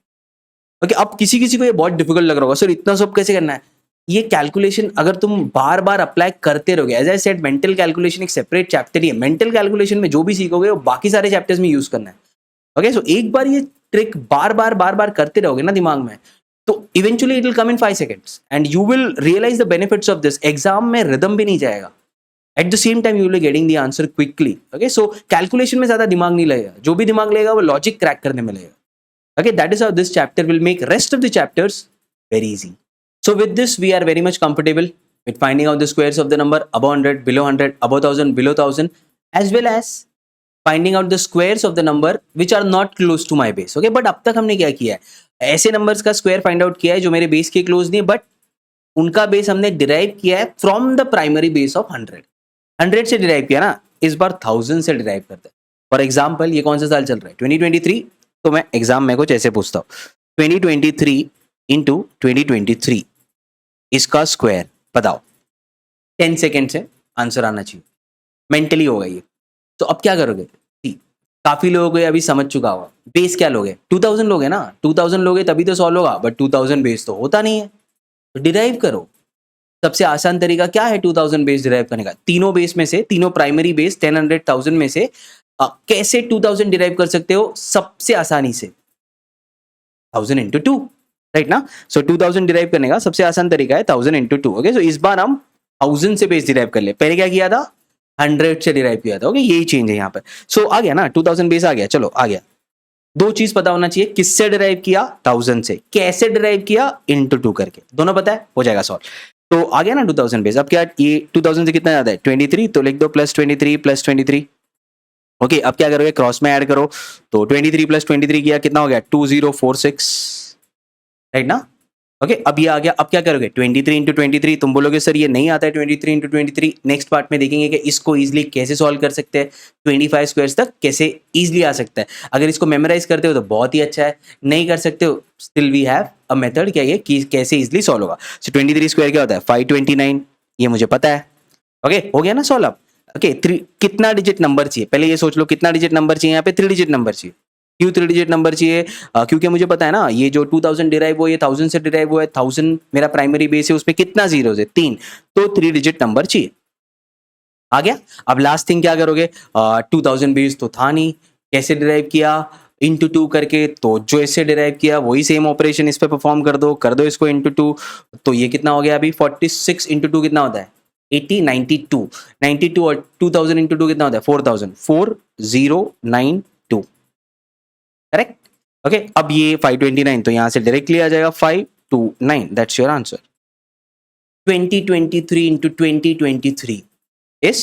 Speaker 1: Okay, अब किसी किसी को ये बहुत डिफिकल्ट लग रहा होगा, सर इतना सब कैसे करना है। ये कैलकुलेशन अगर तुम बार बार अप्लाई करते रहोगे, as I said mental calculation एक सेपरेट चैप्टर ही है। मेंटल कैलकुलेशन में जो भी सीखोगे वो बाकी सारे चैप्टर्स में यूज करना है। ओके, सो एक बार ये ट्रिक बार बार करते रहोगे ना दिमाग में, तो eventually it will come in 5 seconds and you will realise the benefits of this. Exam में रिदम भी नहीं जाएगा, at the same time you will getting the answer quickly. Okay, so calculation में ज्यादा दिमाग नहीं लगेगा, जो भी दिमाग लगेगा वो लॉजिक क्रैक करने में लगेगा। Okay, that is how this chapter will make rest of the chapters very easy. So with this, we are very much comfortable with finding out the squares of the number above 100, below 100, above 1000, below 1000, as well as finding out the squares of the number which are not close to my base. Okay, but अब तक हमने क्या किया है, ऐसे numbers का square find out किया है जो मेरे base के close नहीं है, but उनका base हमने derive किया है from the primary base of 100. 100 से derive किया ना, इस बार 1000 से derive करते हैं। For example, ये कौन सा साल चल रहा है, 2023। तो मैं एग्जाम में कुछ ऐसे पूछता हूँ, 2023 इंटू 2023 इसका स्क्वायर बताओ। 10 सेकेंड से आंसर आना चाहिए, मेंटली होगा ये। तो अब क्या करोगे, काफी लोगों को अभी समझ चुका होगा। बेस क्या लोगे, 2000 लोगे ना, 2000 लोगे तभी तो सॉल्व होगा, बट 2000 बेस तो होता नहीं है, तो डिराइव करो। सबसे आसान तरीका क्या है 2000 बेस डिराइव करने का, तीनों बेस में से, तीनों प्राइमरी बेस 10, 100, 1000 में से कैसे 2000 डिराइव कर सकते हो सबसे आसानी से, 1000 इंटू 2, राइट ना। सो 2000 डिराइव करने का सबसे आसान तरीका है 1000 इंटू 2। ओके, सो इस बार हम 1000 से बेस डिराइव कर ले, पहले क्या किया था 100 से डिराइव किया था। ओके, यही चेंज है यहाँ पर। सो आ गया ना 2000 बेस आ गया, चलो आ गया। दो चीज पता होना चाहिए, किससे डिराइव किया 1000 से, कैसे डिराइव किया इंटू 2 करके, दोनों पता है, हो जाएगा सॉल्व। तो आ गया ना 2000 बेस। अब क्या ये 2000 से कितना ज्यादा है 23, तो लिख दो +23 +23। ओके, अब क्या करोगे, क्रॉस में ऐड करो, तो 23 + 23 किया कितना हो गया 2046, राइट ना। ओके, अब ये आ गया। अब क्या करोगे 23 इंटू 23, तुम बोलोगे सर ये नहीं आता है 23 इंटू 23। नेक्स्ट पार्ट में देखेंगे कि इसको इजिली कैसे सॉल्व कर सकते हैं, 25 स्क्वायर्स तक कैसे इजिली आ सकता है। अगर इसको मेमोराइज करते हो तो बहुत ही अच्छा है, नहीं कर सकते हो still we have a method, क्या ये कि कैसे इजिली सॉल्व होगा। सो 23 स्क्वायर क्या होता है 529, ये मुझे पता है। ओके, हो गया ना सॉल्व। अब ओके, कितना डिजिट नंबर चाहिए, पहले ये सोच लो कितना डिजिट नंबर चाहिए, यहाँ पे 3 डिजिट नंबर चाहिए। क्यों 3 डिजिट नंबर चाहिए, क्योंकि मुझे पता है ना ये जो 2000 डिराइव हुआ, ये 1000 से डिराइव हुआ है, 1000 मेरा प्राइमरी बेस है, उसमें कितना जीरोस है 3, तो 3 डिजिट नंबर चाहिए। आ गया। अब लास्ट थिंग क्या करोगे, 2000 बेस तो था नहीं, कैसे डिराइव किया इंटू 2 करके, तो जो इससे डिराइव किया वही सेम ऑपरेशन इस पे परफॉर्म कर दो इसको इंटू 2, तो ये कितना हो गया अभी 46 इंटू 2 कितना होता है 80, 92 और 2000 इंटू 2 कितना होता है 4000, 4092, करेक्ट। ओके, अब ये 529 तो यहां से डायरेक्टली आ जाएगा 529, that's your answer. 2023 into 2023 is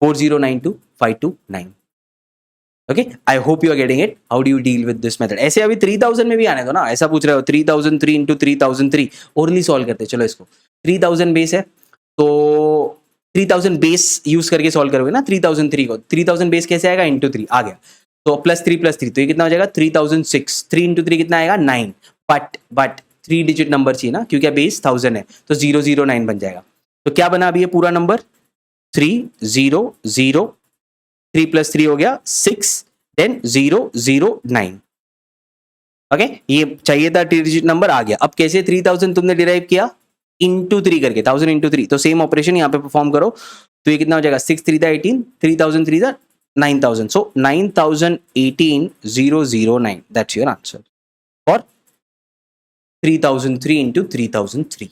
Speaker 1: 4092529। Okay, I hope you are getting it. How do you deal with this method. ऐसे अभी 3000 में भी आने दो ना, ऐसा पूछ रहे हो 3003 इंटू 3003 ओरली सॉल्व करते हैं। चलो इसको 3000 बेस है, तो 3000 बेस यूज करके सॉल्व करोगे ना 3003 को, 3000 बेस कैसे आएगा इंटू 3 आ गया, तो +3 तो ये कितना हो जाएगा 3006, 3 इंटू 3 कितना आएगा 9, बट 3 डिजिट नंबर चाहिए ना, क्योंकि बेस 1000 है, तो 009 बन जाएगा। तो क्या बना अभी ये पूरा नंबर 300, 3 + 3 हो गया 6, देन 009। ओके ये चाहिए था 3 डिजिट नंबर, आ गया। अब कैसे 3000 तुमने डिराइव किया, इंटू 3 करके, 1000 इंटू 3, तो सेम ऑपरेशन यहाँ पे परफॉर्म करो। तो ये कितना हो जाएगा, 6 3 18, 3000 3 9000, सो 9018,009, that's your answer for 3003 into 3003।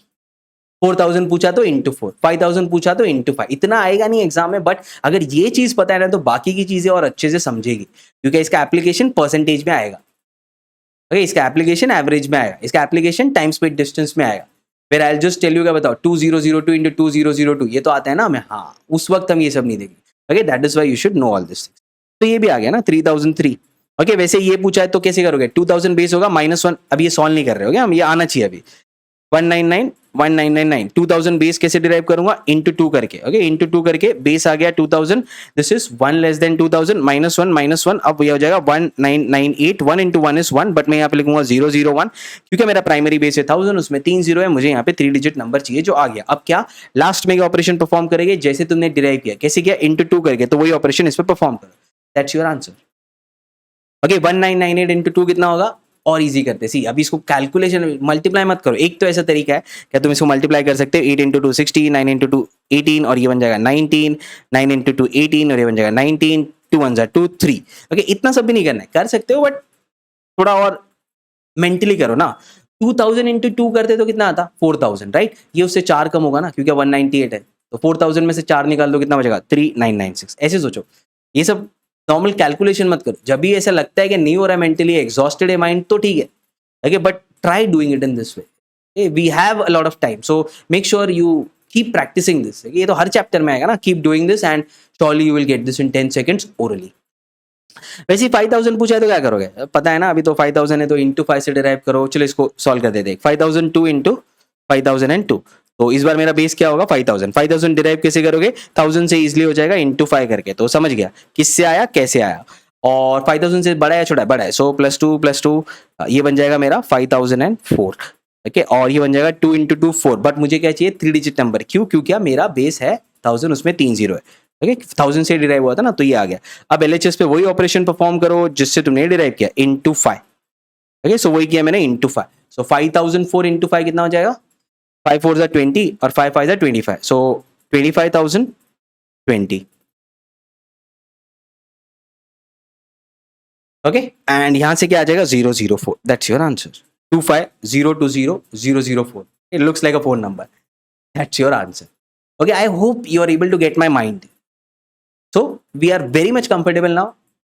Speaker 1: 4000 पूछा तो इंटू 4, 5000 पूछा तो इंटू 5, इतना आएगा नहीं एग्जाम में, बट अगर ये चीज पता है ना तो बाकी की चीजें और अच्छे से समझेगी, क्योंकि इसका एप्लीकेशन परसेंटेज में आएगा, ओके इसका एप्लीकेशन एवरेज में आएगा, इसका एप्लीकेशन टाइम स्पीड डिस्टेंस में आएगा। फिर आई जस्ट टेल यू, क्या बताओ 2002 इंटू 2002, ये तो आता है ना हमें, हाँ उस वक्त हम ये सब नहीं देखेंगे, okay that is why you should know all this. तो ये भी आ गया ना 3003। ओके वैसे ये पूछा है तो कैसे करोगे, 2000 बेस होगा -1, अब ये सॉल्व नहीं कर रहे हो क्या हम, ये आना चाहिए अभी, 199 1999, 2000 बेस कैसे डिराइव करूंगा, इंटू 2 करके, ओके इंटू 2 करके, बेस आ गया 2000, दिस इज 1 लेस देन 2000, -1, अब ये हो जाएगा 1998, 1 इंटू 1 इज 1, बट मैं यहाँ पे लिखूंगा 001, क्योंकि मेरा प्राइमरी बेस है 1000, उसमें 3 जीरो है, मुझे यहाँ पे 3 डिजिट नंबर चाहिए जो आ गया। अब क्या लास्ट में ऑपरेशन परफॉर्म करेंगे, जैसे तुमने डिराइव किया, कैसे किया, इंटू 2 करके, तो वही ऑपरेशन इस पर परफॉर्म करो, that's your answer. Okay 1998 into 2 कितना होगा, और इजी करते, सी अभी इसको कैलकुलेशन मल्टीप्लाई मत करो, एक तो ऐसा तरीका है क्या तुम इसको मल्टीप्लाई कर सकते हो, 8 इंटू 2 60, 9 इंटू 2 18, और ये बन जाएगा 19, 9 इंटू 2 18, और ये बन जाएगा 19, 2 1 2 3। ओके इतना सब भी नहीं करना है, कर सकते हो बट थोड़ा और मेंटली करो ना। 2000 इंटू 2 करते तो कितना आता, 4000, राइट, ये उससे 4 कम होगा ना, क्योंकि 198 है, तो 4000 में से 4 निकाल दो, कितना बचेगा 3996, ऐसे सोचो, ये सब नॉर्मल कैलकुलेशन मत करो। जब भी ऐसा लगता है कि नहीं हो रहा है, मेंटली एग्जॉस्टेड है माइंड, तो ठीक है, okay but try doing it in this way, we have a lot of time, so make sure you keep practising this. ये तो हर चैप्टर में आएगा ना, keep doing this and surely you will get this in 10 seconds orally. वैसे 5000 पूछा है तो क्या करोगे, पता है ना, अभी तो 5000 है तो इंटू 5 से डिराइव करो। चलो इसको सॉल्व कर देते हैं, 5002 इंटू 5002, तो इस बार मेरा बेस क्या होगा 5000, 5000 डिराइव कैसे करोगे, 1000 से इजिली हो जाएगा इंटू 5 करके, तो समझ गया किससे आया कैसे आया, और 5000 से बड़ा है छोटा है, बड़ा है, सो +2 ये बन जाएगा मेरा 5004, ओके और ये बन जाएगा 2 इंटू 2 4, बट मुझे क्या चाहिए 3 डिजिट नंबर, क्यों, क्योंकि मेरा बेस है 1000, उसमें 3 जीरो है, ओके 1000 से डिराइव हुआ था ना, तो ये आ गया। अब LHS पे वही ऑपरेशन परफॉर्म करो जिससे तुमने डिराइव किया, इंटू 5, ओके सो वही किया मैंने इंटू 5, सो 5004 इंटू 5 कितना हो जाएगा, 5 4 जा 20 और 5 5 जा 25, सो 25,020, ओके एंड यहां से क्या आ जाएगा 004, that's your answer, 25,020,004, it looks like a phone number, that's your answer. Okay I hope you are able to get my mind, so we are very much comfortable now.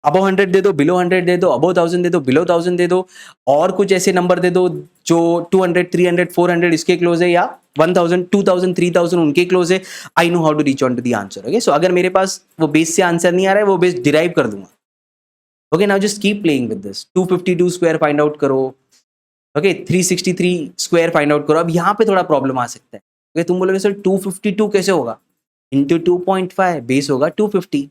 Speaker 1: Above 100 दे दो, below 100 दे दो, अबो 1000 दे दो, below 1000 दे दो, और कुछ ऐसे number दे दो जो 200 300 400 इसके क्लोज है, या 1000 2000 3000 उनके क्लोज है। I know how to reach on to the answer, okay so अगर मेरे पास वो बेस से आंसर नहीं आ रहा है, वो बेस डिराइव कर दूंगा। Okay now just keep playing with this, 252 square find out करो, ओके 363 स्क्वायर फाइंड आउट करो। अब यहाँ पे थोड़ा प्रॉब्लम आ सकता है, ओके तुम बोलोगे सर 252 कैसे होगा, इंटू 2.5, बेस होगा 250,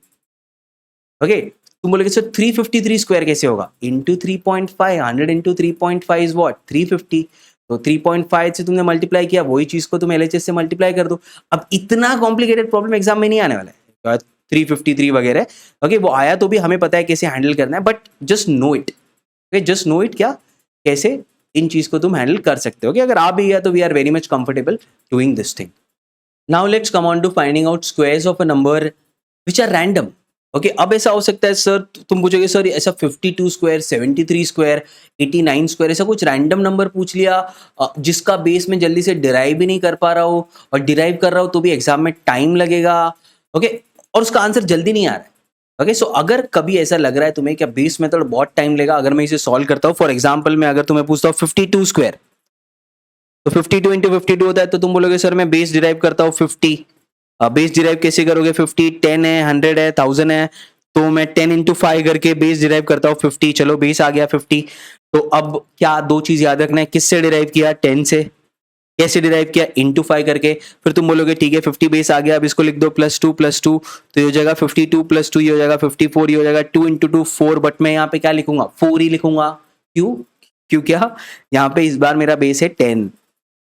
Speaker 1: ओके तुम बोलोगे सर 353 स्क्वायर कैसे होगा, इंटू 3.5, 100 इंटू 3.5 इज व्हाट 350, तो 3.5 से तुमने मल्टीप्लाई किया, वही चीज को तुम LHS से मल्टीप्लाई कर दो। अब इतना कॉम्प्लिकेटेड प्रॉब्लम एग्जाम में नहीं आने वाला है, 353 वगैरह, ओके वो आया तो भी हमें पता है कैसे हैंडल करना है, but just know it, okay just know it, क्या कैसे इन चीज को तुम हैंडल कर सकते हो। okay? अगर आप भी गया तो we are very much comfortable doing this thing. Now let's come on to finding out squares of a number which are random. Okay अब ऐसा हो सकता है सर, तुम पूछोगे सर ऐसा 52 स्क्वायर, 73 स्क्वायर, 89 स्क्वायर, ऐसा कुछ रैंडम नंबर पूछ लिया जिसका बेस में जल्दी से डिराइव भी नहीं कर पा रहा हो, और डिराइव कर रहा हो तो भी एग्जाम में टाइम लगेगा, ओके और उसका आंसर जल्दी नहीं आ रहा है। ओके सो अगर कभी ऐसा लग रहा है तुम्हें क्या बेस मेथड बहुत टाइम लेगा, अगर मैं इसे सॉल्व करता हूँ, फॉर एग्जाम्पल मैं अगर तुम्हें पूछता हूँ 52 स्क्वायर, तो 52 इंटू 52 होता है, तो तुम बोलोगे सर मैं बेस डिराइव करता हूँ 50, बेस डिराइव कैसे करोगे, 50 10 है, 100 है, 1000 है, तो मैं 10 इंटू 5 करके बेस डिराइव करता हूँ 50, चलो बेस आ गया 50। तो अब क्या दो चीज याद रखना है, किससे डिराइव किया 10 से, कैसे डिराइव किया इंटू 5 करके, फिर तुम बोलोगे ठीक है 50 बेस आ गया, अब इसको लिख दो +2 +2, तो ये हो जाएगा 52 +2, ये हो जाएगा 54, ये हो जाएगा 2 इंटू 2 4, बट मैं यहाँ पे क्या लिखूंगा 4 ही लिखूंगा, क्यों, क्यों क्या यहाँ पे इस बार मेरा बेस है 10,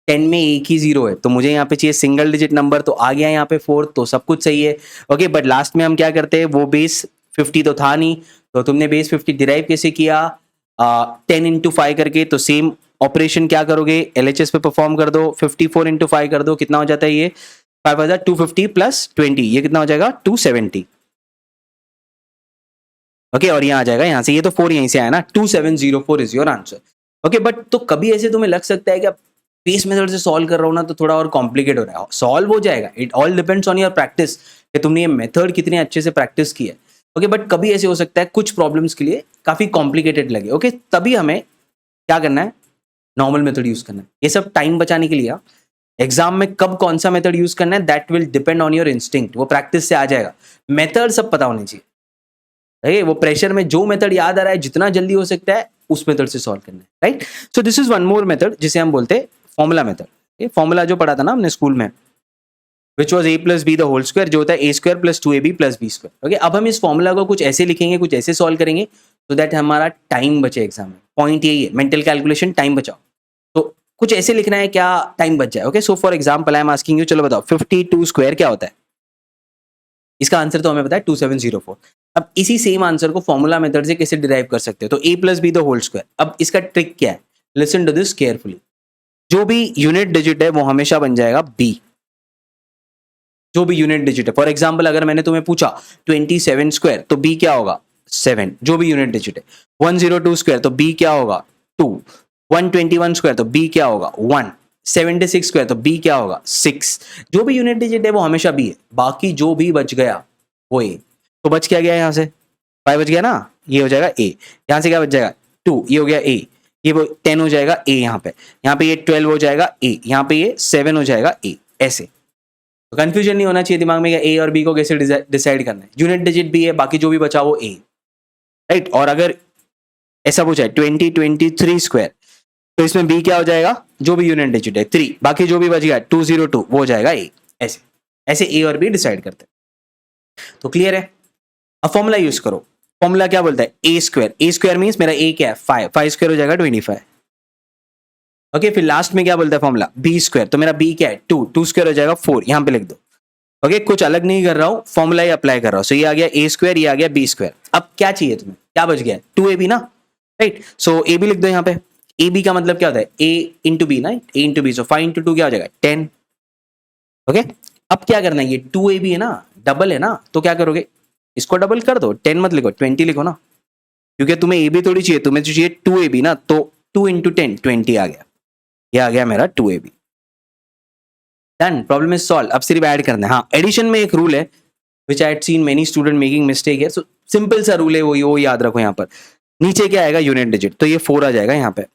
Speaker 1: 10 में एक ही जीरो है, तो मुझे यहाँ पे चाहिए सिंगल डिजिट नंबर, तो आ गया यहाँ पे 4, तो सब कुछ सही है। ओके बट लास्ट में हम क्या करते हैं, वो बेस 50 तो था नहीं, तो तुमने बेस 50 डिराइव कैसे किया, 10 इंटू 5 करके, तो सेम ऑपरेशन क्या करोगे, LHS पे परफॉर्म कर दो, 54 इंटू 5 कर दो, कितना हो जाता है ये 5,250 प्लस 20, ये कितना हो जाएगा 270। ओके और यहाँ आ जाएगा, यहाँ से ये तो 4 यहीं से आया ना, 2704 is your answer. Okay but तो कभी ऐसे तुम्हें लग सकता है कि पेस मेथड से सॉल्व कर रहा हूँ ना तो थोड़ा और कॉम्प्लिकेट हो रहा है, सॉल्व हो जाएगा, it all depends on your practice कि तुमने ये मेथड कितने अच्छे से प्रैक्टिस की है। ओके बट कभी ऐसे हो सकता है कुछ प्रॉब्लम्स के लिए काफी कॉम्प्लिकेटेड लगे, ओके तभी हमें क्या करना है, नॉर्मल मेथड यूज करना है। ये सब टाइम बचाने के लिए, एग्जाम में कब कौन सा मेथड यूज करना है that will depend on your instinct, वो प्रैक्टिस से आ जाएगा। मेथड सब पता होने चाहिए, वो प्रेशर में जो मेथड याद आ रहा है जितना जल्दी हो सकता है उस मेथड से सॉल्व करना है, right. So this is one more method जिसे हम बोलते हैं फॉर्मूला मेथड। ये फॉर्मूला जो पढ़ा था ना हमने स्कूल में, which was a plus b the whole square, जो होता है a square plus 2ab plus b square. Okay अब हम इस फॉर्मूला को कुछ ऐसे लिखेंगे, कुछ ऐसे सॉल्व करेंगे तो दैट हमारा टाइम बचे एग्जाम में। पॉइंट यही है, मेंटल कैलकुलेशन टाइम बचाओ, तो कुछ ऐसे लिखना है क्या टाइम बच जाए। Okay so for example I am asking you, चलो बताओ 52 स्क्वायर क्या होता है, इसका आंसर तो हमें पता है 2704। अब इसी सेम आंसर को फॉर्मूला मेथड से कैसे डिराइव कर सकते हो, तो a plus b the whole square. अब इसका ट्रिक क्या है, लिसन टू दिस केयरफुली, जो भी यूनिट डिजिट है वो हमेशा बन जाएगा b, जो भी यूनिट डिजिट है। फॉर एग्जाम्पल अगर मैंने तुम्हें पूछा 27 स्क्वायर तो b क्या होगा 7, जो भी यूनिट डिजिट है। 102 स्क्वायर तो b क्या होगा 2, 121 स्क्वायर तो b क्या होगा 1, 76 स्क्वायर तो b क्या होगा 6, जो भी यूनिट डिजिट है वो हमेशा b है, बाकी जो भी बच गया वो a। तो बच क्या गया यहाँ से 5 बच गया ना, ये हो जाएगा a, यहाँ से क्या बच जाएगा 2, ये हो गया a, ये 10 हो जाएगा a, यहाँ पे ये 12 हो जाएगा a, यहाँ पे ये 7 हो जाएगा a। ऐसे तो कंफ्यूजन नहीं होना चाहिए दिमाग में कि a और b को कैसे डिसाइड करना है, यूनिट डिजिट b है, बाकी जो भी बचा वो a, राइट। और अगर ऐसा पूछा है 23 स्क्वायर तो इसमें b क्या हो जाएगा, जो भी यूनिट डिजिट है 3, बाकी जो भी बच गया 202 वो हो जाएगा a। ऐसे ऐसे a और b डिसाइड करते हैं। तो क्लियर है, अब फॉर्मूला यूज करो। फॉर्मूला क्या बोलता है a स्क्वायर मींस मेरा a क्या है 5 स्क्वायर हो जाएगा 25। ओके फिर लास्ट में क्या बोलता है फॉर्मूला b स्क्वायर, तो मेरा b क्या है 2 स्क्वायर हो जाएगा 4, यहां पे लिख दो। ओके कुछ अलग नहीं कर रहा हूं, फॉर्मूला ही अप्लाई कर रहा हूं। सो ये आ गया a स्क्वायर, ये आ गया b स्क्वायर। अब क्या चाहिए तुम्हें, क्या बच गया 2ab ना, राइट। सो ab लिख दो यहाँ पे, ab का मतलब क्या होता है a इंटू बी ना, a into b, so 5 into 2 क्या हो जाएगा 10। ओके अब क्या करना है, ये 2ab है ना, डबल है ना, तो क्या करोगे इसको डबल कर दो, 10 मत लिखो 20 लिखो ना, क्योंकि तुम्हें ए बी थोड़ी चाहिए, तुम्हें चाहिए 2ab ना, तो 2 इंटू 10 20 आ गया, ये आ गया मेरा 2ab। Done, problem is solve. अब सिर्फ ऐड करना है। हाँ एडिशन में एक रूल है which I had seen many student making mistake है, सो सिंपल सा रूल है, वो याद रखो। यहाँ पर नीचे क्या आएगा यूनिट डिजिट, तो ये 4 आ जाएगा यहाँ पे।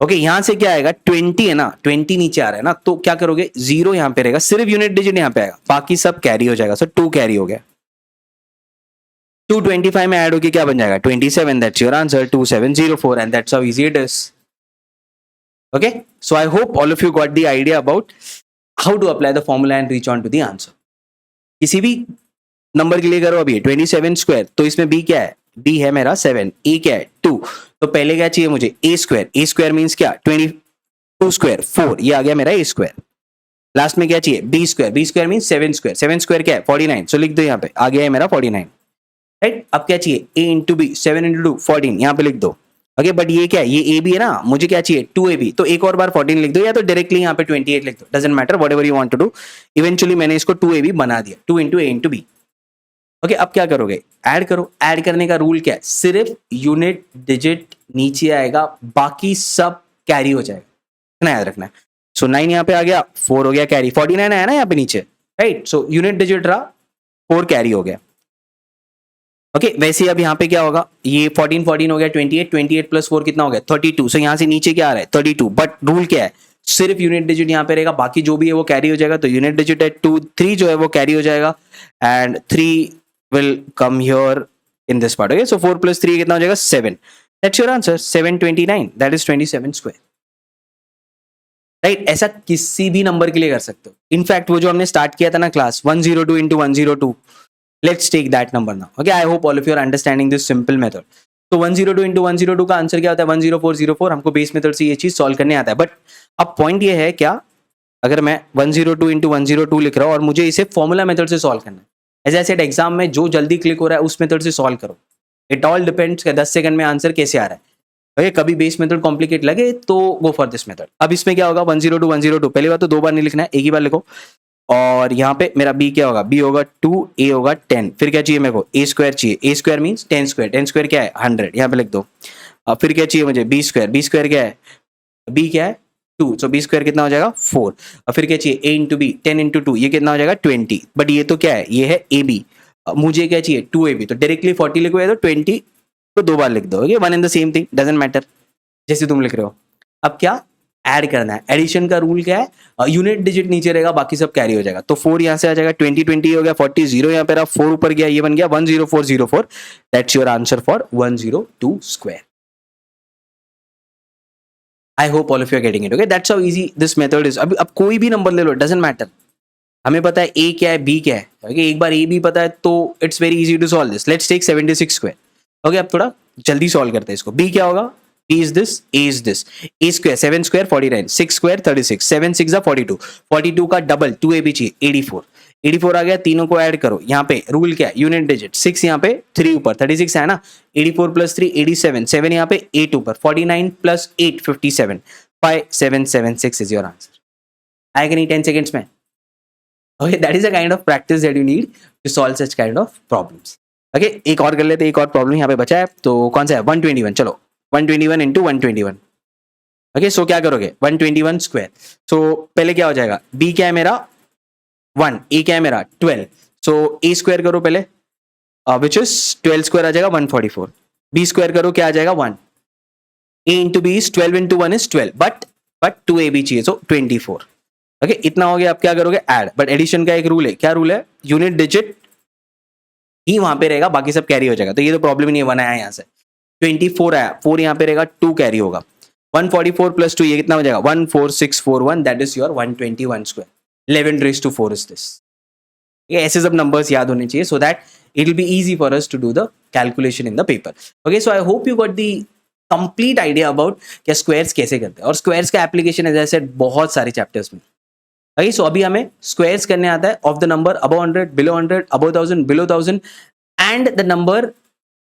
Speaker 1: ओके यहां से क्या आएगा 20 है ना, 20 नीचे आ रहा है ना, तो क्या करोगे 0 यहां पे रहेगा, सिर्फ यूनिट डिजिट यहां पे आएगा, बाकी सब कैरी हो जाएगा। सो 2 कैरी हो गया, 225 में ऐड होके क्या बन जाएगा 27, that's your answer 2704 and that's how easy it is. Okay so I hope all of you got the idea about how to apply the formula and reach on to the answer. किसी भी number के लिए करो, अभी 27 square तो इसमें b क्या है, b है मेरा 7, a क्या है 2, तो पहले क्या चाहिए मुझे a स्क्वायर मींस क्या 22 स्क्वायर 4, ये आ गया मेरा a स्क्वायर। लास्ट में क्या चाहिए b स्क्वायर मींस 7 स्क्वायर क्या है 49, सो लिख दो यहाँ पे, आ गया है मेरा 49, राइट। अब क्या चाहिए a इंटू बी, 7 इंटू 2 14, यहाँ पे लिख दो। ओके बट ये क्या है, ये a भी है ना, मुझे क्या चाहिए 2ab, तो एक और बार 14 लिख दो, या तो डायरेक्टली यहाँ पे 28 लिख दो, doesn't matter, whatever you want to do. Eventually मैंने इसको 2ab बना दिया, 2 इंटू a इंटू बी। ओके अब क्या करोगे, ऐड करो। ऐड करने का रूल क्या है, सिर्फ यूनिट डिजिट नीचे आएगा, बाकी सब कैरी हो जाएगा, इतना याद रखना है। सो 9 यहाँ पे आ गया, 4 हो गया कैरी, 49 आया ना यहाँ पे नीचे, राइट। सो यूनिट डिजिट रहा, 4 कैरी हो गया। ओके वैसे अब यहाँ पे क्या होगा, ये 14 हो गया 28 प्लस 4 कितना हो गया 32। सो यहाँ से नीचे क्या आ रहा है 32, बट रूल क्या है सिर्फ यूनिट डिजिट यहाँ पे रहेगा, बाकी जो भी है वो कैरी हो जाएगा। तो यूनिट डिजिट है 2, 3 जो है वो कैरी हो जाएगा and 3 will come here in this part. Okay, so 4 plus 3 कितना हो जाएगा 7, that's your answer 729, that is 27 square, right। ऐसा किसी भी नंबर के लिए कर सकते हो। इनफैक्ट वो जो हमने स्टार्ट किया था ना class 102 into 102, let's take that number now. Okay, I hope all of you are understanding this simple method. तो 102 into 102 का आंसर क्या होता है 10404, हमको बेस मेथड से ये चीज सॉल्व करने आता है। बट अब पॉइंट ये है क्या, अगर मैं 102 into 102 लिख रहा हूँ और मुझे इसे फॉर्मूला मेथड से सॉल्व करना है, एज आई सेड एग्जाम में जो जल्दी क्लिक हो रहा है उस मेथड से सॉल्व करो, इट ऑल डिपेंड्स 10 सेकंड में आंसर कैसे आ रहा है। ओके कभी बेस मेथड कॉम्प्लिकेट लगे तो गो फॉर दिस मेथड। अब इसमें क्या होगा 102 102, पहली बात तो 2 बार नहीं लिखना है, एक ही बार लिखो। और यहाँ पे मेरा बी क्या होगा, बी होगा 2, ए होगा 10, फिर क्या चाहिए मेरे को, ए स्क्वायर चाहिए, ए स्क्वायर मीन्स 10 स्क्वायर, 10 स्क्वायर क्या है 100, यहाँ पे लिख दो। अब फिर क्या चाहिए मुझे, बी स्क्वायर क्या है, बी क्या है 2, सो बी स्क्वायर कितना हो जाएगा 4। और फिर क्या चाहिए, ए इंटू बी, 10 इंटू 2 ये कितना हो जाएगा 20, बट ये तो क्या है, ये है ए बी, मुझे क्या चाहिए 2ab, तो डायरेक्टली 40 लिखो या तो 20 तो 2 बार लिख दो, okay one in the same thing, doesn't matter जैसे तुम लिख रहे हो। अब क्या ऐड करना है, एडिशन का रूल क्या है, यूनिट डिजिट नीचे रहेगा बाकी सब कैरी हो जाएगा, तो 4 यहाँ से आ जाएगा, 20 20 हो गया, 40 0 यहाँ पे रहा, 4 ऊपर गया, ये बन गया 10404, that's your answer for 102 square. I hope all of you are getting it, okay that's how easy this method is. अब कोई भी नंबर ले लो, डजंट मैटर, हमें पता है ए क्या है बी क्या है, ओके एक बार ए बी पता है तो it's very easy to solve this. Let's take 76 square, okay अब थोड़ा जल्दी सॉल्व करते हैं इसको। बी क्या होगा, B is this, A is this, A square 7 square 49, 6 square 36, 7 6 42, 42 का डबल 2ab चाहिए 84, 84 आ गया, तीनों को ऐड करो, यहाँ पे रूल क्या है यूनिट डिजिट, 6 यहाँ पे 3 ऊपर 36 है ना, 84 प्लस 3 87, 7 यहाँ पे 8 ऊपर 49 प्लस 8 57, 5776 is your answer। आएगा नहीं 10 seconds में, okay that is a kind of practice that you need to solve such kind of problems। okay एक और कर लेते, एक और प्रॉब्लम यहाँ पे बचा है, तो कौन सा है 121, चलो 121 इंटू 121, ओके सो क्या करोगे 121 स्क्वायर, सो पहले क्या हो जाएगा, बी क्या है मेरा 1, ए क्या है मेरा 12, सो ए स्क्वायर करो पहले विच इज 12 स्क्वायर आ जाएगा 144, बी स्क्वायर करो क्या आ जाएगा 1, A into B is 12 into 1 is 12, but 2ab चाहिए सो 24, ओके इतना हो गया। अब क्या करोगे ऐड, बट एडिशन का एक रूल है, क्या रूल है, यूनिट डिजिट ही वहां पे रहेगा बाकी सब कैरी हो जाएगा, तो ये तो प्रॉब्लम ही नहीं है, 1 आया यहाँ से 24 आया, 4 यहाँ पे रहेगा 2 कैरी होगा, 144 प्लस 2 ये कितना हो जाएगा 14641, that is your 121 square, 11 raise to 4 is this. ये ऐसे सब नंबर्स याद होने चाहिए so that it will be easy for us to do the calculation in the paper. Okay so I hope you got the complete idea about क्या squares कैसे करते हैं, और स्क्वायर्स का एप्लीकेशन एज आई सेड बहुत सारे chapters में। Okay so अभी हमें स्क्वायर्स करने आता है of the number above 100, below 100, above 1000, below 1000 and the number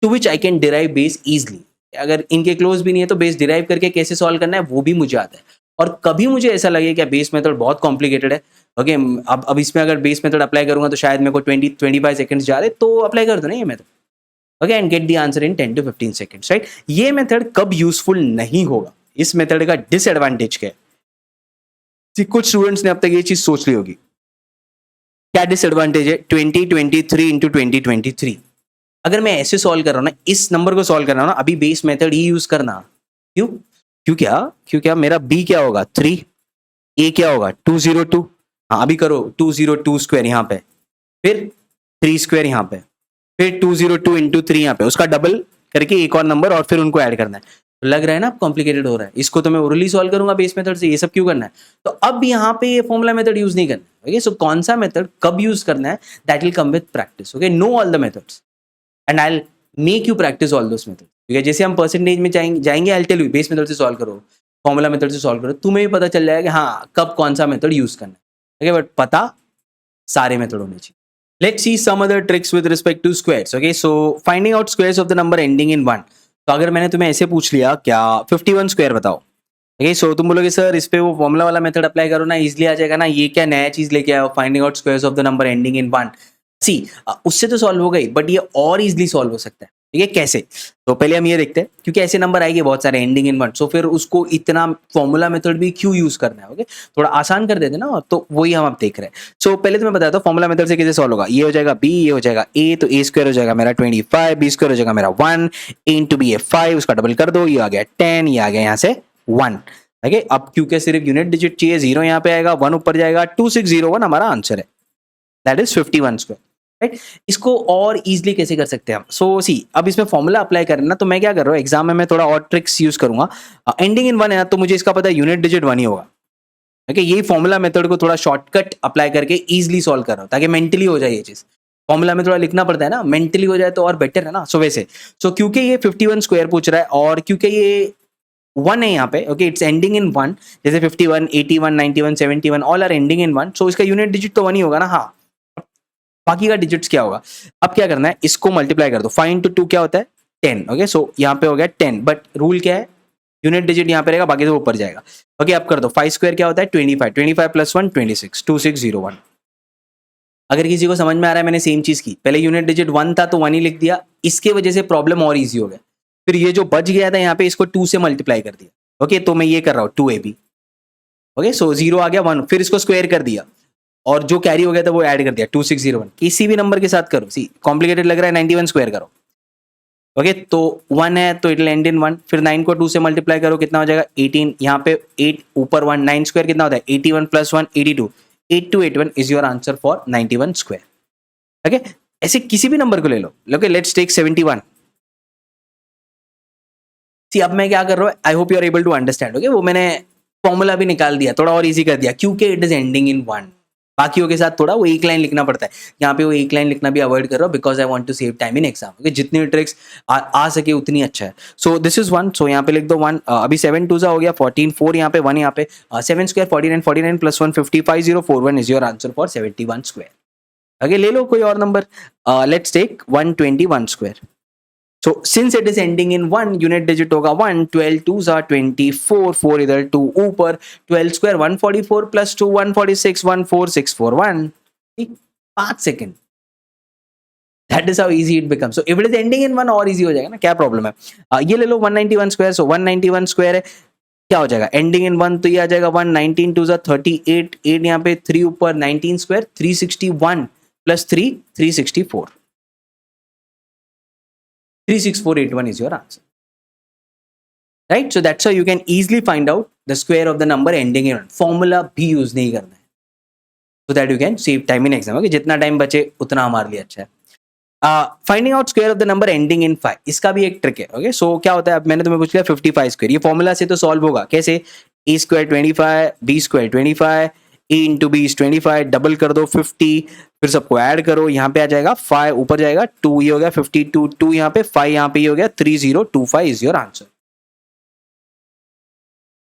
Speaker 1: two which I can derive base easily. अगर इनके क्लोज भी नहीं है तो बेस डिराइव करके कैसे सॉल्व करना है वो भी मुझे आता है। और कभी मुझे ऐसा लगे कि बेस मेथड बहुत कॉम्प्लिकेटेड है, ओके अब इसमें अगर बेस मेथड अप्लाई करूंगा तो शायद मेरे को 20-25 सेकंड्स जा रहे, तो अप्लाई कर दो ना ये method, okay and gate the answer in 10 to 15 seconds, right. ये मेथड कब यूजफुल नहीं होगा, इस मेथड का डिसएडवांटेज क्या है, कुछ स्टूडेंट्स ने अब तक ये चीज सोच ली होगी, क्या डिसएडवांटेज है 2023 इंटू 2023। अगर मैं ऐसे सॉल्व कर रहा हूँ ना, इस नंबर को सॉल्व कर रहा हूँ ना, अभी बेस मेथड ही यूज करना, क्यों क्या मेरा बी क्या होगा 3, ए क्या होगा 202, हाँ अभी करो 202 स्क्वायर यहाँ पे, फिर 3 स्क्वायर यहाँ पे, फिर 202 इंटू 3 यहाँ पे, उसका डबल करके एक और नंबर और फिर उनको ऐड करना है। लग रहा है ना कॉम्प्लिकेटेड हो रहा है, इसको तो मैं ओरली सॉल्व करूंगा बेस मेथड से, ये सब क्यों करना है, तो अब यहाँ पे ये फॉर्मूला मेथड यूज नहीं करना, ओके सो कौन सा मेथड कब यूज करना है that will come with practice, okay know all the methods and I will make you practice all those method, ठीक है। जैसे हम परसेंटेज में जाएंगे I will tell you base method से सॉल्व करो, फॉर्मूला मेथड से सॉल्व करो, तुम्हें भी पता चल जाएगा हाँ कब कौन सा मेथड यूज करना है, ओके बट पता सारे मेथड होने चाहिए। Let's see some other tricks with respect to squares. Okay, so finding out squares of the number ending in 1. तो अगर मैंने तुम्हें ऐसे पूछ लिया क्या 51 स्क्वायर बताओ, okay, so तुम बोलोगे सर इस पे वो फॉर्मूला वाला मेथड अप्लाई करो ना, इजीली आ जाएगा ना, ये क्या नया चीज लेके आओ, finding out squares of the number ending in 1। सी उससे तो सॉल्व हो गई, बट ये और इजीली सॉल्व हो सकता है, ठीक है कैसे, तो पहले हम ये देखते हैं, क्योंकि ऐसे नंबर आएंगे बहुत सारे एंडिंग इन 1, सो फिर उसको इतना फॉर्मूला मेथड भी क्यों यूज करना है, ओके थोड़ा आसान कर देते ना, तो वही हम अब देख रहे हैं। सो पहले तो मैं बताता हूँ फॉर्मूला मेथड से कैसे सॉल्व होगा, ये हो जाएगा बी, ये हो जाएगा ए, तो ए स्क्वायर हो जाएगा मेरा 25, बी स्क्वायर हो जाएगा मेरा 1, ए इंटू बी है 5, उसका डबल कर दो, ये आ गया 10, ये आ गया यहाँ से 1, ओके अब क्योंकि सिर्फ यूनिट डिजिट चाहिए, 0 यहाँ पे आएगा, 1 ऊपर जाएगा, 2601 हमारा आंसर है, दैट इज 51 स्क्वायर, राइट। इसको और इजीली कैसे कर सकते हैं हम, सो सी अब इसमें फॉर्मूला अप्लाई करना, तो मैं क्या कर रहा हूँ एग्जाम में मैं थोड़ा और ट्रिक्स यूज करूंगा। एंडिंग इन 1 है ना, तो मुझे इसका पता है यूनिट डिजिट 1 ही होगा, ओके यही फॉर्मूला मेथड को थोड़ा शॉर्टकट अप्लाई करके इजीली सॉल्व कर रहा हूँ, ताकि मेंटली हो जाए ये चीज, फॉर्मूला में थोड़ा लिखना पड़ता है ना, मेंटली हो जाए तो और बेटर है ना, सो वैसे सो क्योंकि ये 51 स्क्वायर पूछ रहा है और क्योंकि ये 1 है यहाँ पे, ओके इट्स एंडिंग इन 1, जैसे 51, 81, 91, 71 ऑल आर एंडिंग इन 1, सो इसका यूनिट डिजिट तो 1 ही होगा ना, हाँ बाकी का डिजिट्स क्या होगा। अब क्या करना है, इसको मल्टीप्लाई कर दो, 5 into 2 क्या होता है 10. ओके, सो यहाँ पे हो गया 10, बट रूल क्या है, यूनिट डिजिट यहाँ पे रहेगा, बाकी तो ऊपर जाएगा. ओके, अब कर दो. 5 स्क्वायर क्या होता है 25, 25 प्लस 1 26, 2601. अगर किसी को समझ में आ रहा है, मैंने सेम चीज की, पहले यूनिट डिजिट 1 था तो 1 ही लिख दिया, इसके वजह से प्रॉब्लम और ईजी हो गया. फिर ये जो बच गया था यहाँ पे, इसको 2 से मल्टीप्लाई कर दिया. ओके, तो मैं ये कर रहा हूँ 2ab. ओके, सो 0 आ गया 1, फिर इसको स्क्वायर कर दिया और जो कैरी हो गया था वो ऐड कर दिया 2601. किसी भी नंबर के साथ करो, सी कॉम्प्लिकेटेड लग रहा है, 91 स्क्वायर करो. ओके, तो 1 है तो इट विल एंड इन 1. फिर 9 को 2 से मल्टीप्लाई करो, कितना हो जाएगा 18. यहाँ पे 8 ऊपर 1, 9 स्क्वायर कितना होता है 81 plus 1 82. 8281 is your answer for 91 square. Okay, ऐसे किसी भी नंबर को ले लो. Okay, let's take 71. सी अब मैं क्या कर रहा हूँ, I hope you are able to understand. Okay, वो मैंने फॉर्मूला भी निकाल दिया, थोड़ा और इजी कर दिया, क्योंकि इट इज एंडिंग इन 1. बाकियों के साथ थोड़ा वो एक लाइन लिखना पड़ता है, यहाँ पे वो एक लाइन लिखना भी अवॉइड कर रहा हूँ, because I want to save time in exam. Okay, जितनी ट्रिक्स आ सके उतनी अच्छा है. सो दिस इज 1, सो यहाँ पे लिख दो 1. अभी 7 2 हो गया 14, 4 यहाँ पे 1 यहाँ पे 7 square 49, 49 plus 1 55,041 is your answer for 71 square. Okay, ले लो कोई और number. Let's take 121 square. So since it is ending in 1, unit digit होगा 1, 12 2s are 24, 4 इधर 2 ऊपर, 12 square 144 plus 2 146, 14641. 5 second. That is how easy it becomes. So if it is ending in 1 और easy हो जाएगा ना, क्या प्रॉब्लम है. ये ले लो 191 स्क्वायर. सो 191 स्क्वायर है, क्या हो जाएगा एंडिंग इन 1, तो ये आ जाएगा 1. 19 2s are 38, 8 यहाँ पे 3 ऊपर, 19 square 361 plus 3 364. 36481 is your answer. Right? So that's how you can easily find out the square of the number ending in 1. Formula भी use नहीं करना है. So that you can save time in exam. Okay? जितना time बचे उतना हमारे लिए अच्छा है. Finding out square of the number ending in 5, इसका भी एक ट्रिक है. ओके, सो क्या होता है, अब मैंने तुम्हें पूछ लिया 55 स्क्वायर, ये फॉर्मूला से तो सॉल्व होगा. कैसे, A square 25, B square 25, A into B is 25, double कर दो 50, फिर सबको ऐड करो, यहाँ पे आ जाएगा 5, ऊपर जाएगा 2, ये हो गया 52, 2 यहाँ पे 5 यहाँ पे, ये हो गया 3025 is your answer.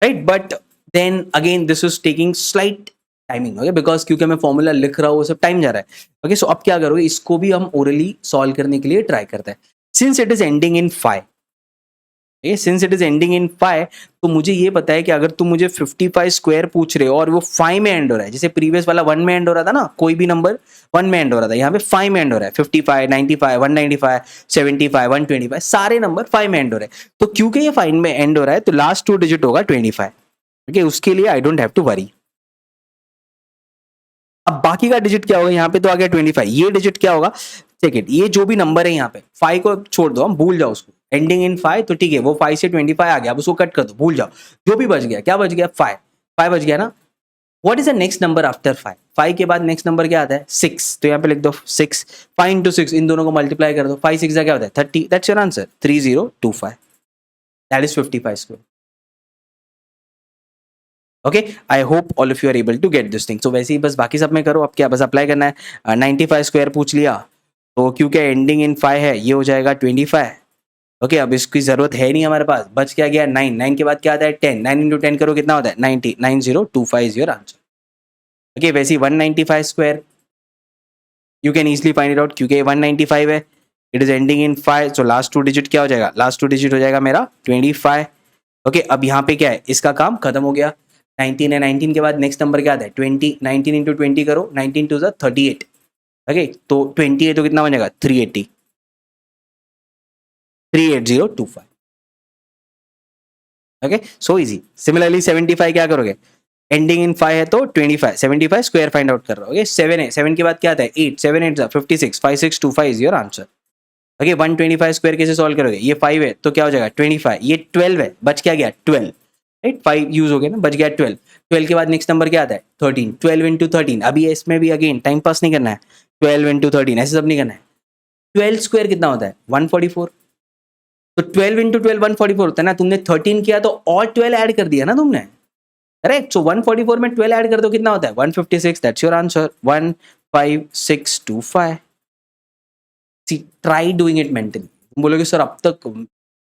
Speaker 1: Right, but then again this is taking slight timing. Okay, because क्योंकि मैं फॉर्मूला लिख रहा हूँ, वो सब टाइम जा रहा है. ओके, सो अब क्या करोगे, इसको भी हम ओरली सॉल्व करने के लिए ट्राई करते हैं. Since it is ending in 5, since it is ending in 5, तो मुझे ये पता है कि अगर तुम मुझे 55 स्क्वायर पूछ रहे हो और वो 5 में एंड हो रहा है, जैसे प्रीवियस वाला 1 में एंड हो रहा था ना, कोई भी नंबर 1 में एंड हो रहा था, यहाँ पे 5 में एंड हो रहा है. 55 95 195 75 125 सारे नंबर 5 में एंड हो रहे हैं. तो क्योंकि ये 5 में एंड हो रहा है तो लास्ट 2 डिजिट होगा 25. ओके, उसके लिए I don't have to worry. अब बाकी का डिजिट क्या होगा, यहाँ पे तो आ गया 25, ये डिजिट क्या होगा, सेकंड, ये जो भी नंबर है यहाँ पे 5 को छोड़ दो, हम भूल जाओ उसको, एंडिंग इन 5, तो ठीक है, वो 5 से 25 आ गया, अब उसको कट कर दो, भूल जाओ. जो भी बच गया, क्या बच गया 5 बच गया ना. What is the next number after 5? 5 के बाद नेक्स्ट नंबर क्या आता है 6, तो यहाँ पे लिख दो 6. 5 इंटू 6, इन दोनों को मल्टीप्लाई कर दो, 5 6 क्या होता है 30. That's your answer 3025. That is 55 square. Okay, I hope all of you are able to get this thing. तो वैसे ही बस बाकी सब में करो. अब क्या, बस अप्लाई करना है. 95 स्क्वायर पूछ लिया, तो क्योंकि एंडिंग इन 5 है, ये हो जाएगा 25. ओके, अब इसकी जरूरत है नहीं हमारे पास, बच क्या गया 9. 9 के बाद क्या आता है 10. 9 इंटू 10 करो, कितना होता है 90. 9025 इज योर आंसर. ओके, वैसे ही 195 square you can easily find it out, क्योंकि 195 है, it is ending in 5, so last 2 digit क्या हो जाएगा, लास्ट 2 डिजिट हो जाएगा मेरा 25. ओके, अब यहाँ पे क्या है, इसका काम खत्म हो गया. 19 है, 19 के बाद नेक्स्ट नंबर क्या आता है 20. 19 इंटू 20 करो, 19 2 38. ओके, तो 20 है तो कितना बनेगा 380. 38025. Okay, so easy. सिमिलरली 75 क्या करोगे, एंडिंग इन 5 है तो 25, 75 स्क्वायर फाइंड आउट कर रहा हो. ओके, 7 है, 7 के बाद क्या आता है 8. 7 8 56, 5625 is your answer. Okay, 125 square कैसे सॉल्व करोगे, ये 5 है तो क्या हो जाएगा 25, ये 12 है, बच क्या गया 12. राइट, 5 यूज हो गया ना, बच गया 12. 12 के बाद नेक्स्ट नंबर क्या आता है 13. 12 इंटू 13, अभी इसमें भी अगेन टाइम पास नहीं करना है. 12 इंटू 13 ऐसे सब नहीं करना है. 12 स्क्वायर कितना होता है 144, तो 12 इंटू 12 144 होता है ना. तुमने 13 किया तो और 12 ऐड कर दिया ना तुमने. करेक्ट, सो 144 में 12 ऐड कर दो, कितना होता है 156. That's your answer 15625. See, try doing it mentally. तुम बोलोगे सर अब तक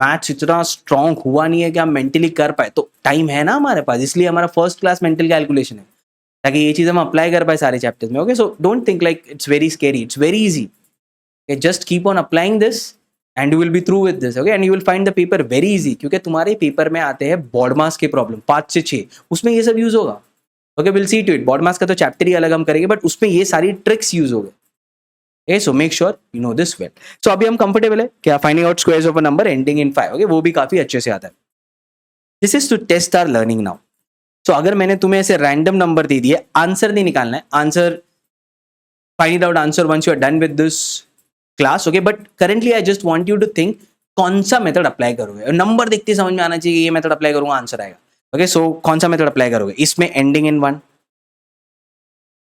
Speaker 1: मैथ्स इतना स्ट्रांग हुआ नहीं है कि हम मेंटली कर पाए, तो टाइम है ना हमारे पास, इसलिए हमारा फर्स्ट क्लास मेंटल कैलकुलेशन है, ताकि ये चीज़ हम अप्लाई कर पाए सारे चैप्टर्स में. Okay, so don't think like it's very scary, it's very easy. Just keep on applying this and you will B through with this, okay, and you will find the paper very easy, क्योंकि तुम्हारे paper में आते हैं baud मास के problem 5 से 6, उसमें ये सब यूज होगा, okay, will see to it. Board maths का तो चैप्टर ही अलग हम करेंगे, बट उसमें ये सारी ट्रिक्स यूज हो गए, so make sure you know this well. So अभी हम कंफर्टेबल है क्या finding out squares of a number ending in 5, okay, वो भी काफी अच्छे से आता है। This is to test our learning now. So अगर मैंने तुम्हें ऐसे रैंडम नंबर दे दिए, आंसर नहीं निकालना है, answer find it out answer once you are done with this class, okay, but currently I just want you to think कौन सा मेथड अप्लाई करोगे। नंबर देखते समझ में आना चाहिए ये मेथड अप्लाई करूंगा आंसर आएगा, ओके। सो कौन सा मेथड अप्लाई करोगे, इसमें एंडिंग इन 1,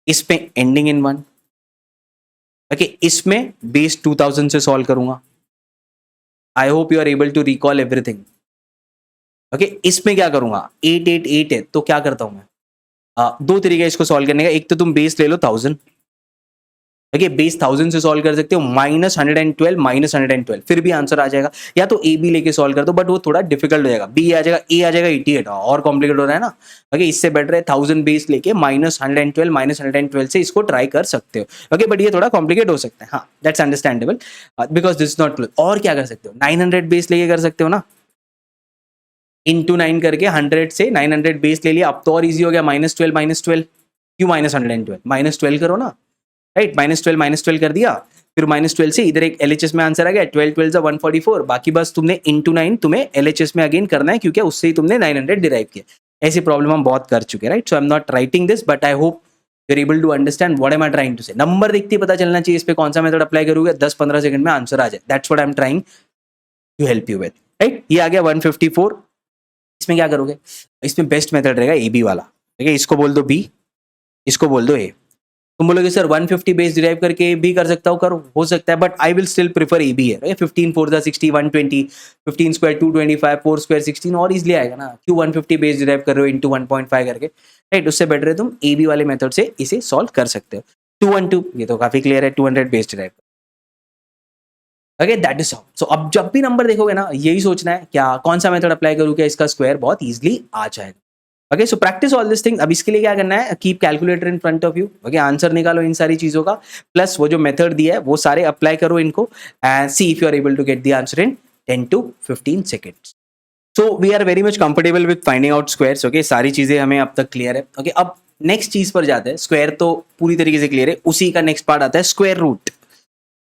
Speaker 1: इसमें एंडिंग इन 1, ओके, इसमें बेस 2000 से सॉल्व करूंगा। I hope you are able to recall everything, okay. इसमें क्या करूंगा, 888 है तो क्या करता हूं मैं, दो तरीके इसको सॉल्व करने का, एक तो तुम बेस ले लो 1000, ओके, बेस 1000 से सॉल्व कर सकते हो, -112 -112 फिर भी आंसर आ जाएगा, या तो ए बी लेके सॉल्व कर दो, बट वो थोड़ा डिफिकल्ट हो जाएगा, बी आ जाएगा, ए आ जाएगा 88, और कॉम्प्लिकेट हो रहा है ना, ओके। इससे बेटर है 1000 बेस लेके -112 -112 से इसको ट्राई कर सकते हो, ओके, बट ये थोड़ा कॉम्प्लिकेट हो सकता है, हाँ, that's understandable, because this not. और क्या कर सकते हो, 900 बेस लेके कर सकते हो ना, इंटू 9 करके 100 से 900 बेस ले लिया, अब तो और ईजी हो गया, -12 क्यों -112 -12 करो ना, राइट, -12 कर दिया, फिर -12 से इधर एक LHS में आंसर आ गया, 12 12 144, बाकी बस तुमने इंटू 9 तुम्हें LHS में अगेन करना है, क्योंकि उससे ही तुमने 900 डिराइव किया। ऐसी प्रॉब्लम हम बहुत कर चुके हैं, right. So I am not writing this, but I hope you are able to understand what am I trying to say. Number देखते ही पता चलना चाहिए इस पे कौन सा मेथड अप्लाई करोगे, 10-15 सेकंड में आंसर आ जाए, that's what I am trying to help you with, right. ये आ गया 154, इसमें क्या करोगे, इसमें बेस्ट मेथड रहेगा AB वाला, ठीक है, इसको बोल दो B, इसको बोल दो A। तुम बोलोगे सर 150 बेस डिराइव करके भी कर सकता हूँ, करो, हो सकता है, but I will still prefer AB है, 15 4 60 120, 15 स्क्वायर 225, 4 स्क्वायर 16, और इजिली आएगा ना, क्यों 150 बेस डिराइव कर रहे हो इंटू 1.5 करके, राइट। उससे बेटर है तुम AB वाले मेथड से इसे सॉल्व कर सकते हो। 212 ये तो काफी क्लियर है, 200 base derive, okay, that is how. So अब जब भी नंबर देखोगे ना, यही सोचना है क्या कौन सा मेथड अप्लाई करूँ, क्या इसका स्क्वायर बहुत इजिली आ जाएगा, okay. So practice all this thing. अब इसके लिए क्या करना है, keep calculator in front of you, okay, answer निकालो इन सारी चीजों का, प्लस वो जो मेथड दिया है वो सारे अप्लाई करो इनको, and see if you are able to get the answer in 10 to 15 seconds. So we are very much comfortable with finding out squares, okay, सारी चीजें हमें अब तक क्लियर है, ओके। अब नेक्स्ट चीज पर जाते हैं, स्क्वायर तो पूरी तरीके से क्लियर है, उसी का नेक्स्ट पार्ट आता है स्क्वायर रूट,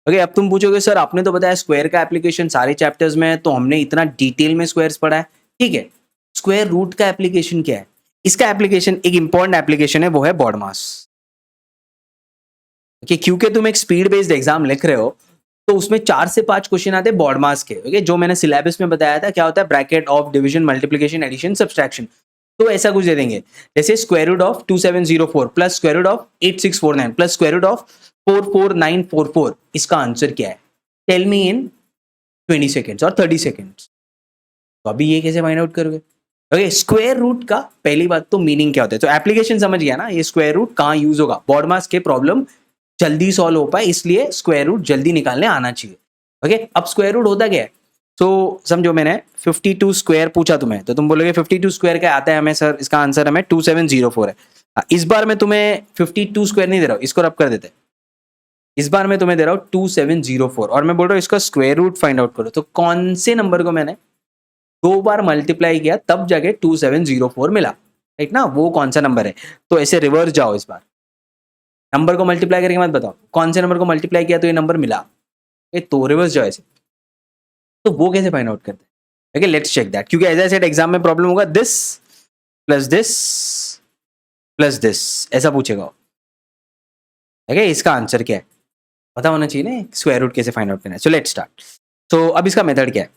Speaker 1: ओके। अब तुम पूछोगे सर आपने तो बताया स्क्वायर का एप्लीकेशन सारे चैप्टर्स में है, तो हमने इतना डिटेल में स्क्वायर्स पढ़ा है, ठीक है, स्क्वायर रूट का एप्लीकेशन क्या है, इसका एप्लीकेशन एक इंपॉर्टेंट एप्लीकेशन है, वो है बॉड मास, ओके, क्योंकि तुम एक स्पीड बेस्ड एग्जाम लिख रहे हो, तो उसमें 4 से 5 क्वेश्चन आते हैं बॉड मास के, ओके, जो मैंने सिलेबस में बताया था, क्या होता है, bracket of division multiplication addition subtraction, तो ऐसा कुछ दे देंगे, जैसे square root of 2704 plus square root of 8649 plus square root of 44944, इसका आंसर क्या है, टेल मी इन 20 सेकेंड्स और 30 सेकेंड्स। तो अभी ये कैसे फाइंड आउट करोगे, ओके। स्क्वायर रूट का पहली बात तो मीनिंग क्या होता है, तो एप्लीकेशन समझ गया ना, ये स्क्वायर रूट कहाँ यूज होगा, बॉड मास के प्रॉब्लम जल्दी सॉल्व हो पाए, इसलिए स्क्वायर रूट जल्दी निकालने आना चाहिए, ओके। अब स्क्वायर रूट होता क्या है, तो समझो मैंने 52 स्क्वायर पूछा तुम्हें, तो तुम बोलोगे 52 स्क्वायर क्या आता है हमें सर, इसका आंसर हमें 2704 है। इस बार मैं तुम्हें 52 स्क्वायर नहीं दे रहा हूँ, इसको रब कर देते हैं, इस बार मैं तुम्हें दे रहा हूँ 2704, और मैं बोल रहा हूँ इसका स्क्वायर रूट फाइंड आउट करो, तो कौन से नंबर को मैंने 2 बार मल्टीप्लाई किया तब जाके 2704 मिला, राइट ना, वो कौन सा नंबर है, तो ऐसे रिवर्स जाओ, इस बार नंबर को मल्टीप्लाई करके मत बताओ कौन से नंबर को मल्टीप्लाई किया तो ये नंबर मिला, तो रिवर्स जाओ ऐसे, तो वो कैसे फाइंड आउट करते हैं, ओके, लेट्स चेक दैट, क्योंकि एज आई सेड एग्जाम में प्रॉब्लम होगा, दिस प्लस दिस ऐसा पूछेगा, ओके, इसका आंसर क्या है पता होना चाहिए ना, स्क्वायर रूट कैसे फाइंड आउट करना है। So let's start. तो अब इसका मेथड क्या है,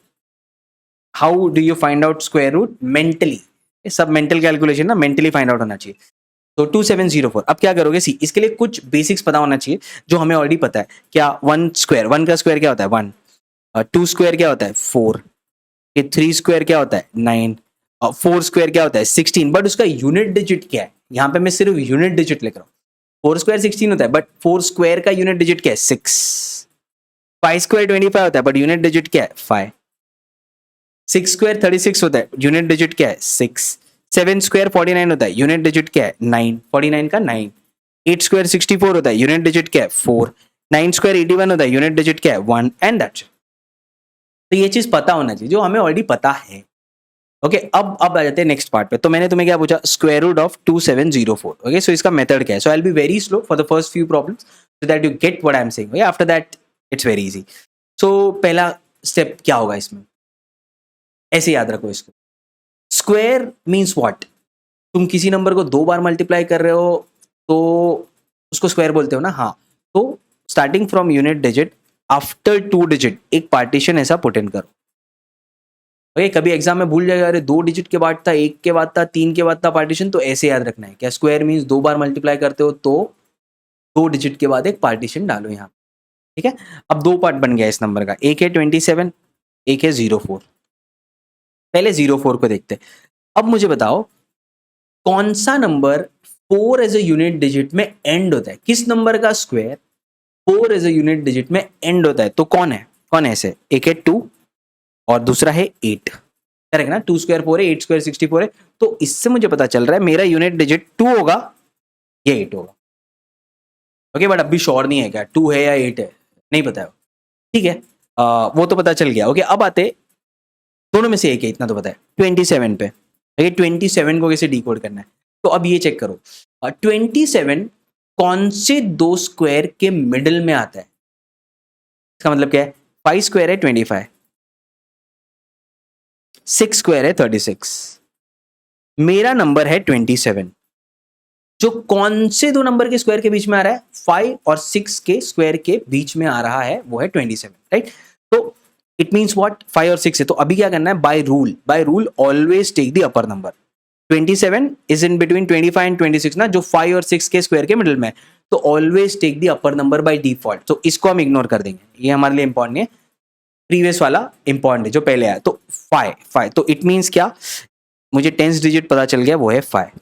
Speaker 1: how do you find out square root mentally, सब मेंटल कैलकुलेशन ना, मेंटली फाइंड आउट होना चाहिए। तो 2704, अब क्या करोगे, सी इसके लिए कुछ बेसिक्स पता होना चाहिए जो हमें ऑलरेडी पता है, क्या 1 स्क्वायर, 1 का स्क्वायर क्या होता है 1, 2 स्क्वायर क्या होता है 4, 3 स्क्वायर क्या होता है 9, 4 स्क्वायर क्या होता है 16, बट उसका यूनिट डिजिट क्या है, यहाँ पे मैं सिर्फ यूनिट डिजिट लिख रहा हूँ, 4 स्क्वायर 16 होता है, बट 4 स्क्वायर का यूनिट डिजिट क्या है 6, 5 स्क्वायर 25 होता है, बट यूनिट डिजिट क्या है 5, 6 स्क्वायर 36 होता है, यूनिट डिजिट क्या है 6, 7 स्क्वायर 49 होता है, यूनिट डिजिट क्या है 9, 49 का 9, 8 स्क्वायर 64 होता है, यूनिट डिजिट क्या है 4, 9 स्क्वायर 81 होता है, यूनिट डिजिट क्या है 1, एंड दैट्स इट। तो ये चीज पता होना चाहिए, जो हमें ऑलरेडी पता है। ओके अब आ जाते हैं नेक्स्ट पार्ट पे। तो मैंने तुम्हें क्या पूछा, square root of 2704। Okay so इसका मेथड क्या है? So I will be very slow for the first few problems so that you get what I am saying. After that it's very easy. So पहला step क्या होगा इसमें, ऐसे याद रखो इसको, स्क्वायर मीन्स व्हाट। तुम किसी नंबर को 2 बार मल्टीप्लाई कर रहे हो तो उसको स्क्वायर बोलते हो ना। हाँ, तो starting from unit digit after 2 digit एक पार्टीशन ऐसा पुट इन करो। ओके कभी एग्जाम में भूल जाएगा, अरे 2 डिजिट के बाद था, 1 के बाद था, 3 के बाद था पार्टीशन, तो ऐसे याद रखना है क्या, स्क्वायर मीन्स 2 बार मल्टीप्लाई करते हो तो 2 डिजिट के बाद एक पार्टीशन डालो यहाँ। ठीक है, अब 2 पार्ट बन गया इस नंबर का, एक है 27, एक है 04। पहले 04 को देखते हैं। अब मुझे बताओ कौन सा number 4 as a unit digit में एंड होता है, किस नंबर का square 4 as a unit digit में एंड होता है? तो कौन है, कौन है ऐसे? एक है 2 और दूसरा है 8। करेक्ट ना, 2 स्क्वायर 4 है, 8 स्क्वायर 64 है। तो इससे मुझे पता चल रहा है मेरा यूनिट डिजिट 2 होगा या 8 होगा। ओके बट अभी श्योर नहीं है क्या 2 है या 8 है, नहीं पता है। ठीक है, वो तो पता चल गया। ओके अब आते, दोनों में से एक है इतना तो पता है, 27 पे। ओके 27 को कैसे डिकोड करना है, तो अब ये चेक करो 27 कौन से 2 स्क्वायर के मिडिल में आता है? इसका मतलब क्या है, 5 स्क्वायर है 25, 6 स्क्वायर है 36, मेरा नंबर है 27। जो कौन से 2 नंबर के स्क्वायर के बीच में आ रहा है, 5 और 6 के स्क्वायर के बीच में आ रहा है, वो है 27। राइट, तो इट मीन्स व्हाट, 5 और 6 है। तो अभी क्या करना है, by rule always take the upper number. 27 is in between 25 and 26 ना, जो 5 और 6 के स्क्वायर के मिडिल में, तो always take the upper number by default. तो इसको हम इग्नोर कर देंगे, ये हमारे लिए इंपॉर्टेंट है, प्रीवियस वाला इंपॉर्टेंट है जो पहले आया। तो 5, तो इट मीन्स क्या, मुझे 10th डिजिट पता चल गया, वो है 5।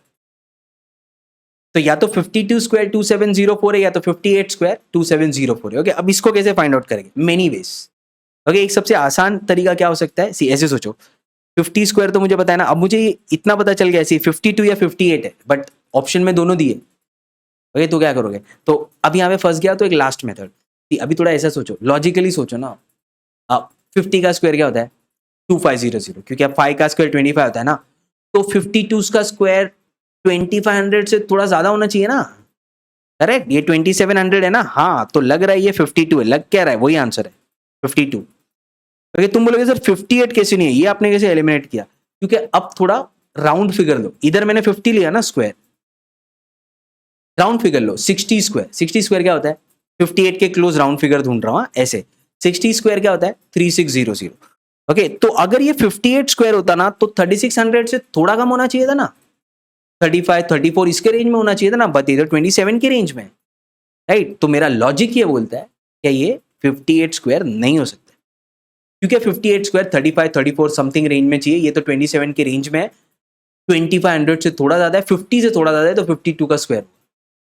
Speaker 1: तो या तो 52 स्क्वायर 2704 है, या तो 58 स्क्वायर 2704 है। ओके अब इसको कैसे फाइंड आउट करेंगे, मेनी वेज। ओके एक सबसे आसान तरीका क्या हो सकता है, सी ऐसे सोचो, 50 स्क्वायर तो मुझे पता है ना, अब मुझे इतना पता चल गया ऐसे 52 या 58 है, बट ऑप्शन में दोनों दिए। ओके तो क्या करोगे, तो अब यहाँ पे फंस गया, तो एक लास्ट मेथड, अभी थोड़ा ऐसा सोचो, लॉजिकली सोचो ना। अब 50 का स्क्वायर क्या होता है, 2500, क्योंकि अब 5 का स्क्वायर 25 होता है ना, तो 52 का स्क्वायर 2500 से थोड़ा ज्यादा होना चाहिए ना। करेक्ट, ये 2700 है ना, हाँ तो लग रहा है ये 52 है, लग क्या रहा है, वही आंसर है 52। ओके तुम बोलोगे सर 58 कैसे नहीं है, ये आपने कैसे एलिमिनेट किया, क्योंकि अब थोड़ा राउंड फिगर लो, इधर मैंने 50 लिया ना स्क्वायर, राउंड फिगर लो, 60 स्क्वायर, 60 स्क्वायर क्या होता है, 58 के क्लोज राउंड फिगर ढूंढ रहा हूं ऐसे, 60 स्क्वायर क्या होता है 3600। ओके तो अगर ये 58 स्क्वायर होता ना, तो 3600 से थोड़ा कम होना चाहिए था ना, 35 34 इसके रेंज में होना चाहिए था ना, बट इधर 27 के रेंज में। राइट, तो मेरा लॉजिक ये बोलता है कि ये 58 स्क्वायर नहीं हो सकता, क्योंकि 58 स्क्वायर 35 34 समथिंग रेंज में चाहिए, ये तो 27 के रेंज में है, 2500 से थोड़ा ज्यादा है, 50 से थोड़ा ज्यादा है, तो 52 का स्क्वायर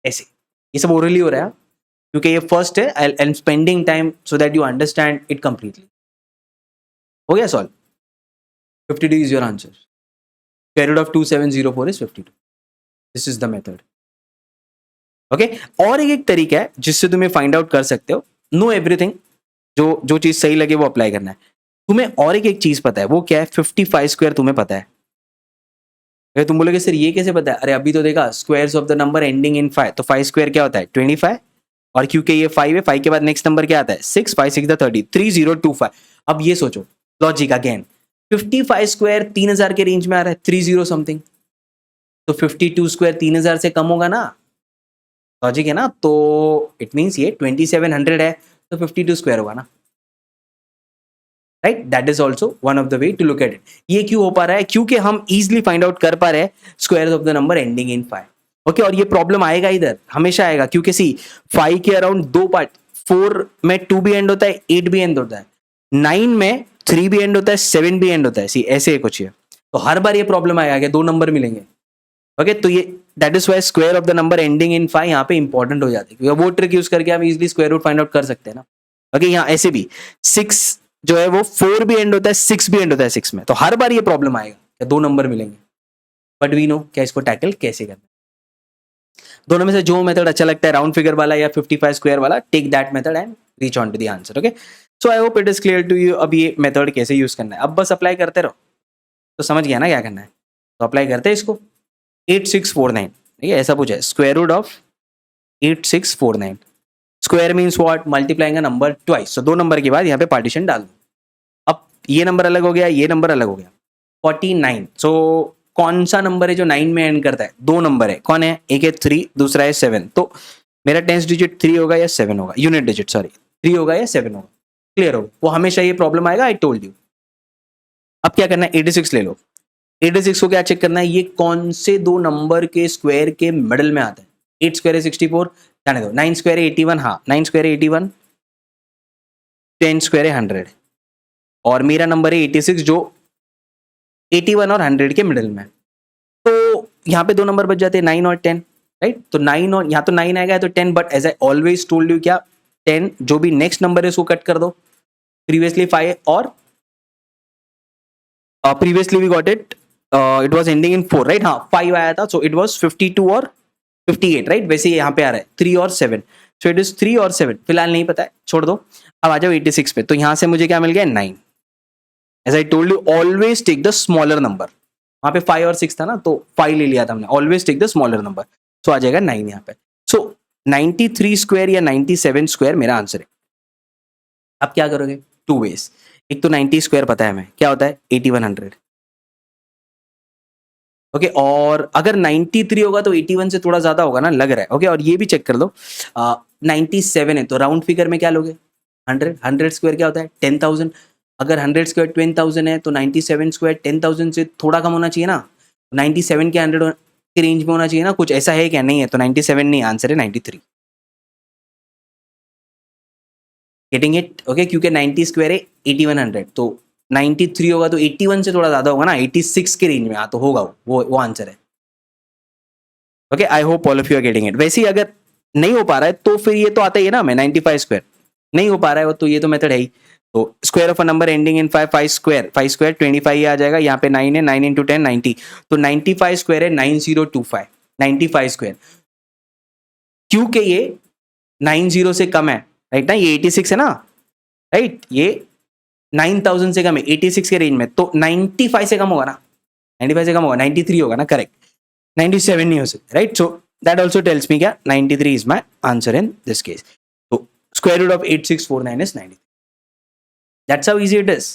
Speaker 1: ऐसे। ये सब ओरली हो रहा है क्योंकि ये फर्स्ट है, I am spending time so that you understand it completely. हो गया solve, 52 is your answer, square root of 2704 is 52। This is the method. Okay और एक तरीका है जिससे तुम्हें फाइंड आउट कर सकते हो, नो एवरीथिंग, जो चीज सही लगे वो अप्लाई करना है। तुम्हें और एक चीज पता है, वो क्या है, 55 स्क्वायर तुम्हें पता है। अरे तुम बोलोगे सर ये कैसे पता है, अरे अभी तो देखा squares of the number ending in 5, तो 5 स्क्वायर क्या होता है 25, और क्योंकि ये 5 है, 5 के बाद नेक्स्ट नंबर क्या आता है 6, 5 6 30, 3025। अब ये सोचो लॉजिक अगेन, 55 स्क्वायर 3000 के रेंज में आ रहा है, 30 समथिंग, तो 52 स्क्वायर 3000 से कम होगा ना, लॉजिक है ना, तो इट मीन्स ये 2700 है, तो 52 स्क्वायर होगा ना। Right, that is also one of the way to look at it. ये क्यों हो पा रहा है, क्योंकि हम इजिली फाइंड आउट कर पा रहे हैं square of the number ending in 5। Okay और ये प्रॉब्लम आएगा इधर, हमेशा आएगा, क्योंकि सी 5 के अराउंड 2 पार्ट, 4 में 2 भी एंड होता है, 8 भी एंड होता है, 9 में 3 भी एंड होता है, 7 भी एंड होता है, सी ऐसे कुछ है। तो हर बार ये प्रॉब्लम आएगा कि 2 नंबर मिलेंगे। ओके तो ये that is why square of the number ending in 5 यहाँ पे इंपॉर्टेंट हो जाती है, क्योंकि वो ट्रिक यूज करके हम easily square root find out कर सकते हैं ना। ओके यहाँ ऐसे भी 6 जो है वो 4 भी एंड होता है, 6 भी एंड होता है 6 में, तो हर बार ये प्रॉब्लम आएगा कि 2 नंबर मिलेंगे, बट वी नो क्या इसको टैकल कैसे करना है। दोनों में से जो मेथड अच्छा लगता है, राउंड फिगर वाला या 55 स्क्वायर वाला, take that method and reach on to the answer. Okay so I hope it is clear to you अब ये मेथड कैसे यूज करना है। अब बस अप्लाई करते रहो तो समझ गया ना क्या करना है। तो अप्लाई करते हैं इसको 8649, ठीक है, ऐसा पूछा है square root of 8649। Square means what, multiplying a number twice. सो 2 नंबर के बाद यहाँ पे पार्टीशन डाल दो। अब ये नंबर अलग हो गया, ये नंबर अलग हो गया 49। सो कौन सा नंबर है जो 9 में एंड करता है? 2 नंबर है, कौन है? एक है 3, दूसरा है 7। तो मेरा 10th डिजिट 3 होगा या 7 होगा, यूनिट डिजिट सॉरी 3 होगा या 7 होगा। क्लियर होगा, वो हमेशा ये प्रॉब्लम आएगा, आई टोल्ड यू। अब क्या करना है, 86 ले लो। 86 को क्या चेक करना है, ये कौन से 2 नंबर के स्क्वायर के मिडल में आता है। 8 स्क्वायर है 64, जाने दो। 9 स्क्वायर है 81, हाँ 9 स्क्वायर है 81, 10 स्क्वायर है 100 और मेरा नंबर है 86 जो 81 और 100 के मिडल में। तो यहाँ पे 2 नंबर बच जाते हैं 9 और 10, राइट। तो 9 और यहाँ तो 9 आएगा तो 10, but as I always told you क्या 10 जो भी नेक्स्ट नंबर है उसको कट कर दो। प्रीवियसली 5 और previously we got it, it was ending in 4, right. हाँ 5 आया था, सो इट वाज 52 और 58, राइट। वैसे यहाँ पे आ रहा है 3 और 7, सो इट इज 3 और 7। फिलहाल नहीं पता है, छोड़ दो। अब आ जाओ 86 पे, तो यहाँ से मुझे क्या मिल गया 9। As I told you always take the smaller number. वहाँ पे 5 और 6 था ना, तो 5 ले लिया था हमने। Always take the smaller number, so आ जाएगा 9 यहाँ पे। सो 93 स्क्वायर या 97 स्क्वायर मेरा आंसर है। अब क्या करोगे, 2 वेज। एक तो 90 स्क्वायर पता है हमें क्या होता है, 8100, ओके। और अगर 93 होगा तो 81 से थोड़ा ज्यादा होगा ना, लग रहा है, ओके। और ये भी चेक कर लो, 97 है तो राउंड फिगर में क्या लोगे, 100। 100 स्क्वायर क्या होता है, 10,000। अगर 100 स्क्वायर 10,000 है तो 97 स्क्वायर 10,000 से थोड़ा कम होना चाहिए ना। 97 के 100 के रेंज में होना चाहिए ना, कुछ ऐसा है क्या, नहीं है। तो 97 नहीं, आंसर है 93। Getting it, okay. क्योंकि 90 स्क्वायर है 8100, तो 93 होगा तो 81 से थोड़ा ज्यादा होगा ना, 86 के रेंज में। हाँ तो होगा वो आंसर है, okay. I hope all of you are getting it. वैसे ही अगर नहीं हो पा रहा है तो फिर ये तो आता ही है ना, मैं 95 स्क्वायर नहीं हो पा रहा है वो, तो ये तो मेथड है ही। तो square of a number ending in 5, 5 square 25 आ जाएगा। यहाँ पे 9 है, 9 इंटू 10 90, तो 95 स्क्वायर है 9025, 95 स्क्वायर। क्योंकि ये 90 से कम है, राइट ना, ये 86 है ना, राइट। ये 9000 से कम है 86 के रेंज में, तो 95 से कम होगा ना, 95 से कम होगा 93 होगा ना, करेक्ट। 97 नहीं हो सकता, right. So that also tells me क्या 93 is my answer in this case. तो square root of 8649 is 93। That's how easy it is.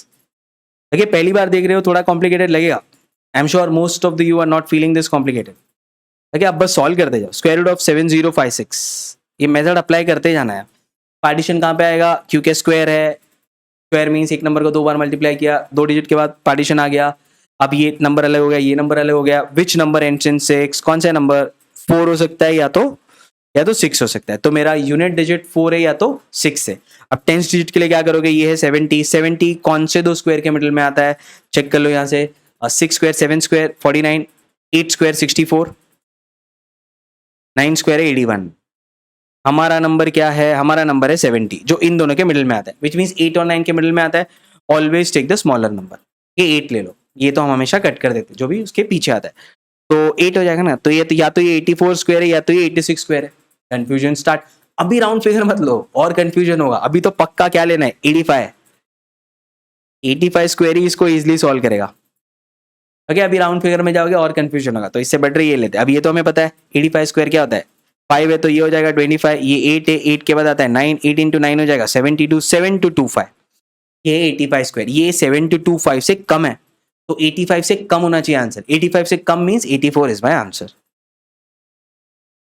Speaker 1: देखिए पहली बार देख रहे हो, थोड़ा कॉम्प्लिकेटेड लगेगा। I am sure most of the you are not feeling this complicated. देखिए आप बस सॉल्व करते जाओ। स्क्वायर रूट ऑफ 7056, ये मेथड अप्लाई करते जाना है। पार्टीशन कहाँ पे आएगा, क्योंकि स्क्वायर है, स्क्वायर मीन्स एक नंबर को 2 बार मल्टीप्लाई किया, 2 डिजिट के बाद पार्टीशन आ गया। अब ये नंबर अलग हो गया, ये नंबर अलग हो गया। विच नंबर एंड्स इन 6, कौन सा नंबर 4 हो सकता है या तो 6 हो सकता है। तो मेरा यूनिट डिजिट 4 है या तो 6 है। अब 10th डिजिट के लिए क्या करोगे, ये है 70, 70 कौन से 2 स्क्वायर के मिडिल में आता है, चेक कर लो यहाँ से। 6 स्क्वायर 7 स्क्वायर 49, 8 स्क्वायर 64, 9 स्क्वायर 81। हमारा नंबर क्या है, हमारा नंबर है 70 जो इन दोनों के मिडिल में आता है, विच मीन्स 8 और 9 के मिडिल में आता है। Always take the smaller number. ये 8 ले लो, ये तो हम हमेशा कट कर देते हैं, जो भी उसके पीछे आता है। तो 8 हो जाएगा ना, तो ये तो या तो ये 84 स्क्वायर है या तो ये 86 स्क्वायर है। Confusion start. अभी राउंड फिगर मत लो और कंफ्यूजन होगा। अभी तो पक्का क्या लेना है, 85। 85 स्क्वायर ही इसको इजिली सॉल्व करेगा, ओके। अभी राउंड फिगर में जाओगे और कंफ्यूजन होगा, तो इससे बेटर ये लेते हैं। अब ये तो हमें पता है 85 स्क्वायर क्या होता है, 5 है तो ये हो जाएगा 25, ये 8 है, 8 के बाद आता है 9, 8 इंटू 9 हो जाएगा 72, 7 ये 85 स्क्वायर, ये 7 से कम है, तो 85 से कम होना चाहिए आंसर। 85 से कम मीन्स 84 इज माई आंसर।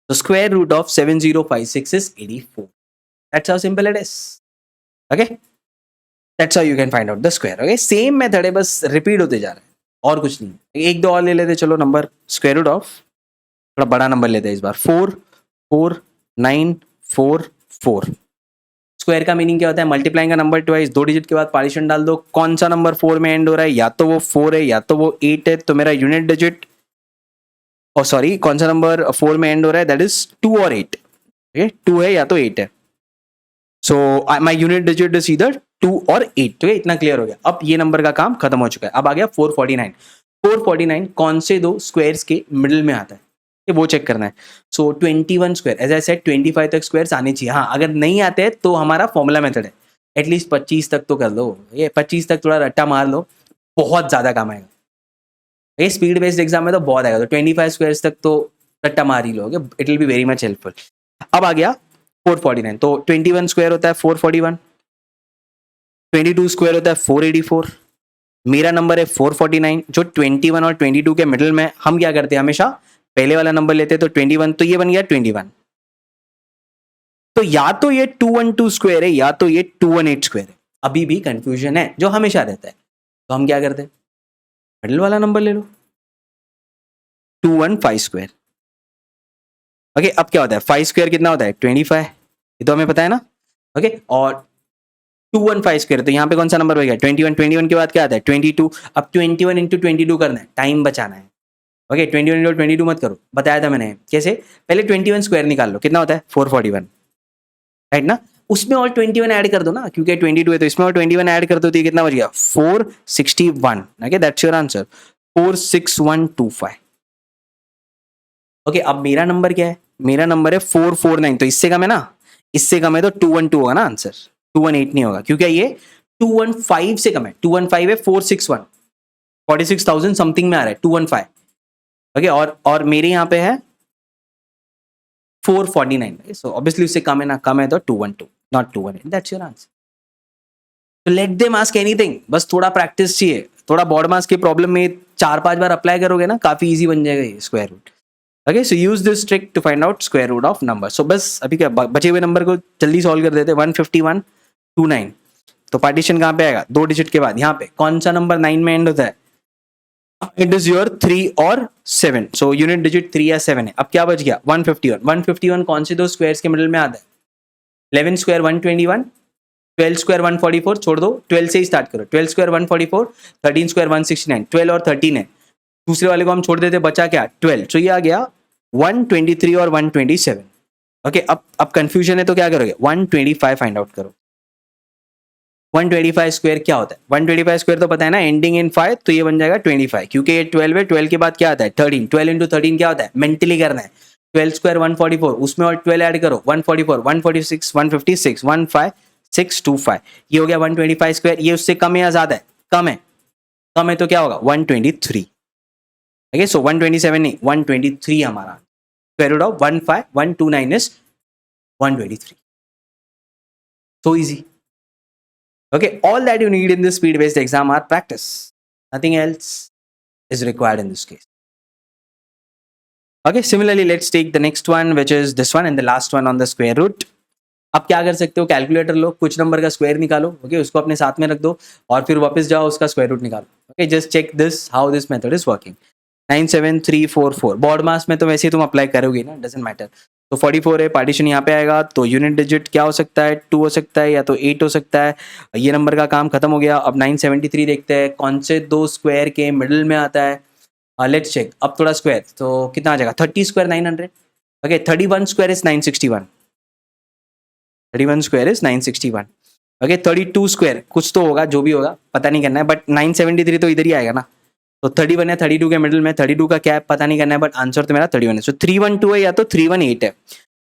Speaker 1: तो square root of 7056 is 84। That's how simple it is. Okay? That's how you can find out the square. Okay? Same method है, बस रिपीट होते जा रहा है और कुछ नहीं। एक दो और ले लेते चलो नंबर। स्क्वायर रूट ऑफ थोड़ा बड़ा नंबर लेते हैं इस बार, 4 4 9 4 4। स्क्वायर का मीनिंग क्या होता है, मल्टीप्लाइंग का नंबर ट्वाइस, 2 डिजिट के बाद पार्टीशन डाल दो। कौन सा नंबर 4 में एंड हो रहा है, या तो वो 4 है या तो वो 8 है। तो मेरा यूनिट डिजिट सॉरी कौन सा नंबर 4 में एंड हो रहा है, दैट इज 2 और 8। ओके 2 है या तो 8 है। So my unit digit is either 2 और 8। तो इतना क्लियर हो गया। अब ये नंबर का काम खत्म हो चुका है। अब आ गया 449। 449 कौन से 2 स्क्वायर्स के मिडिल में आता है, ये वो चेक करना है। सो 21 स्क्वायर, एज आई सेड 25 तक स्क्वायर्स आने चाहिए। हाँ अगर नहीं आते हैं तो हमारा फॉर्मूला मेथड है, एटलीस्ट 25 तक तो कर लो, ये 25 तक थोड़ा रट्टा मार लो, बहुत ज़्यादा काम आएगा। ये स्पीड बेस्ड एग्जाम में तो बहुत आएगा, तो 25 स्क्वायर्स तक तो रट्टा मार ही लोगे, it will be very much helpful. अब आ गया 449, तो 21 स्क्वायर होता है 441, 22 स्क्वायर होता है 484, मेरा नंबर है 449। जो 21 और 22 के मिडिल में हम क्या करते हैं, हमेशा पहले वाला नंबर लेते हैं, तो 21, तो ये बन गया 21। तो या तो ये 212 स्क्वायर है या तो ये 218 स्क्वायर है, अभी भी कंफ्यूजन है जो हमेशा रहता है। तो हम क्या करते हैं, मिडिल वाला नंबर ले लो, 215 स्क्वायर। ओके, अब क्या होता है, 5 स्क्वायर कितना होता है 25, ये तो हमें पता है ना। ओके, और 215 स्क्वायर, तो यहाँ पे कौन सा नंबर हो गया 21, 21 के बाद क्या आता है 22। अब 21 इंटू 22 करना है, टाइम बचाना है। ओके, 21 इंटू 22 मत करो, बताया था मैंने कैसे, पहले 21 स्क्वायर निकाल लो, कितना होता है 441, राइट ना। उसमें और 21 ऐड कर दो ना, क्योंकि 22 है तो इसमें और 21 ऐड कर दो, तो ये कितना बच गया 461। Okay, that's your answer 46125। Okay, अब मेरा नंबर क्या है, मेरा नंबर है 449, तो इससे कम है ना, इससे कम है तो 212 होगा ना आंसर, 218 नहीं होगा, क्योंकि ये 215 से कम है, 215 है 461, 46,000 समथिंग में आ रहा है 215। ओके, और मेरे यहाँ पे है 449, सो ऑब्वियसली उससे कम है ना, कम है तो 212 नॉट 218, दैट्स योर आंसर। तो लेट देम आस्क एनीथिंग, बस थोड़ा प्रैक्टिस चाहिए, थोड़ा बॉर्ड मास के प्रॉब्लम में 4-5 बार अप्लाई करोगे ना, काफी इजी बन जाएगा ये square root. Okay, so use this trick to find out square root of number. So बस अभी क्या बचे हुए नंबर को जल्दी सॉल्व कर देते हैं। 15129, तो पार्टीशन कहाँ पे आएगा, 2 डिजिट के बाद, यहाँ पे कौन सा नंबर 9 में एंड होता है, इट इज योर 3 और 7, सो यूनिट डिजिट 3 या 7 है। अब क्या बच गया 151, 151 कौन से दो स्क्वायर्स के मिडिल में आता है, 11 स्क्वायर 121, 12 स्क्वायर 144, छोड़ दो 12 से ही स्टार्ट करो, 12 स्क्वायर 144, 13 स्क्वायर 169, 12 और 13 है, दूसरे वाले को हम छोड़ देते, बचा क्या 12, तो ये आ गया 123 और 127। ओके, अब कंफ्यूजन है तो क्या करोगे, 125 फाइंड आउट करो। 125 स्क्वायर क्या होता है, 125 स्क्वायर तो पता है ना, एंडिंग इन 5, तो ये बन जाएगा 25, क्योंकि ये 12 है, 12 के बाद क्या आता है 13, 12 इंटू 13 क्या होता है, मेंटली करना है, 12 स्क्वायर 144, उसमें और 12 ऐड करो, 144, 146, 156, 15625, ये हो गया 125 स्क्वायर। ये उससे कम है या ज्यादा है, कम है, कम है तो क्या होगा 123। ओके, सो 127 नहीं 123 हमारा square root of 15129 is 123। So easy. Okay, all that you need in this speed based exam are practice. Nothing else is required in this case. Okay, similarly, let's take the next one, which is this one, and the last one on the square root. अब क्या कर सकते हो, calculator लो, कुछ number का square निकालो, okay, उसको अपने साथ में रख दो और फिर वापस जाओ उसका स्क्वायर रूट निकालो। Okay, just check this how this method is working. 97344 board maths में तो वैसे ही तुम अप्लाई करोगे ना, डजेंट मैटर। तो 44 है, पार्टीशन यहाँ पे आएगा, तो यूनिट डिजिट क्या हो सकता है 2 हो सकता है या तो 8 हो सकता है। ये नंबर का काम खत्म हो गया। अब 973 देखते हैं कौन से दो स्क्वायर के मिडिल में आता है। Let's check. अब थोड़ा स्क्वायर तो कितना आ जाएगा, 30 square 900। Okay, 31 square is 961, 31 square is 961। Okay, 32 square कुछ तो होगा, जो भी होगा पता नहीं करना है, बट 973 तो इधर ही आएगा ना। तो 31 है 32 के मिडिल में, 32 का क्या है पता नहीं करना है, बट आंसर तो मेरा 31 है। सो 312 है या तो 318 है।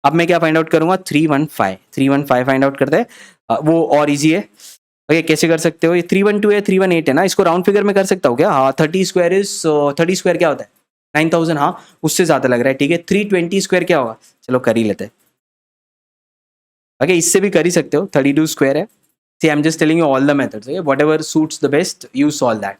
Speaker 1: अब मैं क्या फाइंड आउट करूंगा, 315 फाइंड आउट करते हैं, वो और इजी है। ओके, कैसे कर सकते हो, ये 312 है 318 है ना, इसको राउंड फिगर में कर सकता हूँ क्या। हाँ, 30 स्क्वायर इज 30 स्क्वायर क्या होता है 9000, हाँ उससे ज्यादा लग रहा है, ठीक है। 320 स्क्वायर क्या होगा, चलो कर ही लेते हैं। ओके, इससे भी कर ही सकते हो, 32 स्क्वायर है। See I am just telling you all the methods, whatever suits the best you solve that.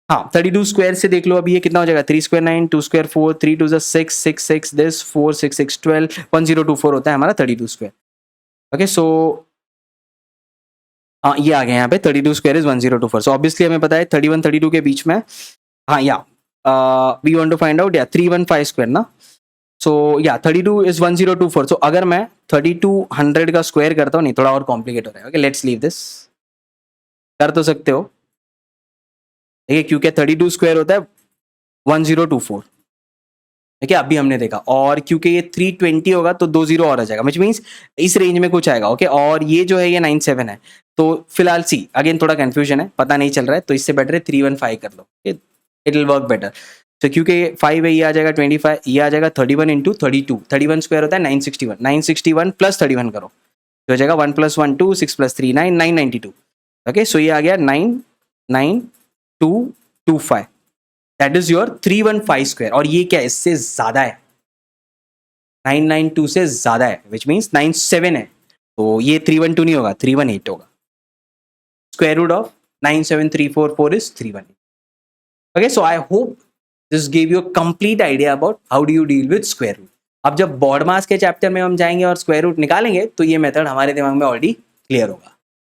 Speaker 1: हाँ, 32 स्क्वायर से देख लो, अभी ये कितना हो जाएगा, 3 स्क्वायर 9, 2 स्क्वायर 4, 3 2 6 6 6 दिस 4 6 6 12, 1024 होता है हमारा 32 स्क्वायर। ओके, सो हाँ ये आ गया यहाँ पे 32 स्क्वायर इज 1024। सो ऑब्वियसली हमें पता है 31 32 के बीच में, हाँ या we want to find out या 315 स्क्वायर ना। सो या 32 इज 1024। सो अगर मैं 3200 का स्क्वायर करता हूँ, नहीं थोड़ा और कॉम्प्लिकेट हो रहा है। ओके, लेट्स लीव दिस, कर तो सकते हो देखिए, क्योंकि 32 स्क्वायर होता है 1024, ठीक है, अभी हमने देखा। और क्योंकि ये 320 होगा तो 20 और आ जाएगा, विच मीन्स इस रेंज में कुछ आएगा। ओके, और ये जो है ये 97 है, तो फिलहाल सी अगेन थोड़ा कंफ्यूजन है, पता नहीं चल रहा है, तो इससे बेटर है 315 कर लो, इट विल वर्क बेटर। तो क्योंकि 5 है, ये आ जाएगा 25, ये आ जाएगा 31 इंटू 32, 31 स्क्वायर होता है 961, 961 प्लस 31 करो, तो हो जाएगा 1 + 1 2, 6 + 3 9, 992. ओके, सो ये आ गया 99225. That is your 315 square. और ये क्या है, इससे ज्यादा है, 992 से ज्यादा है, विच मीन्स 97 है. तो ये 312 नहीं होगा, 318 होगा. Square root of 97344 is 318. Okay, so I hope this gave you a complete idea about how do you deal with square root. अब जब बॉड मास के चैप्टर में हम जाएंगे और स्क्वायर रूट निकालेंगे तो ये मेथड हमारे दिमाग में ऑलरेडी क्लियर होगा.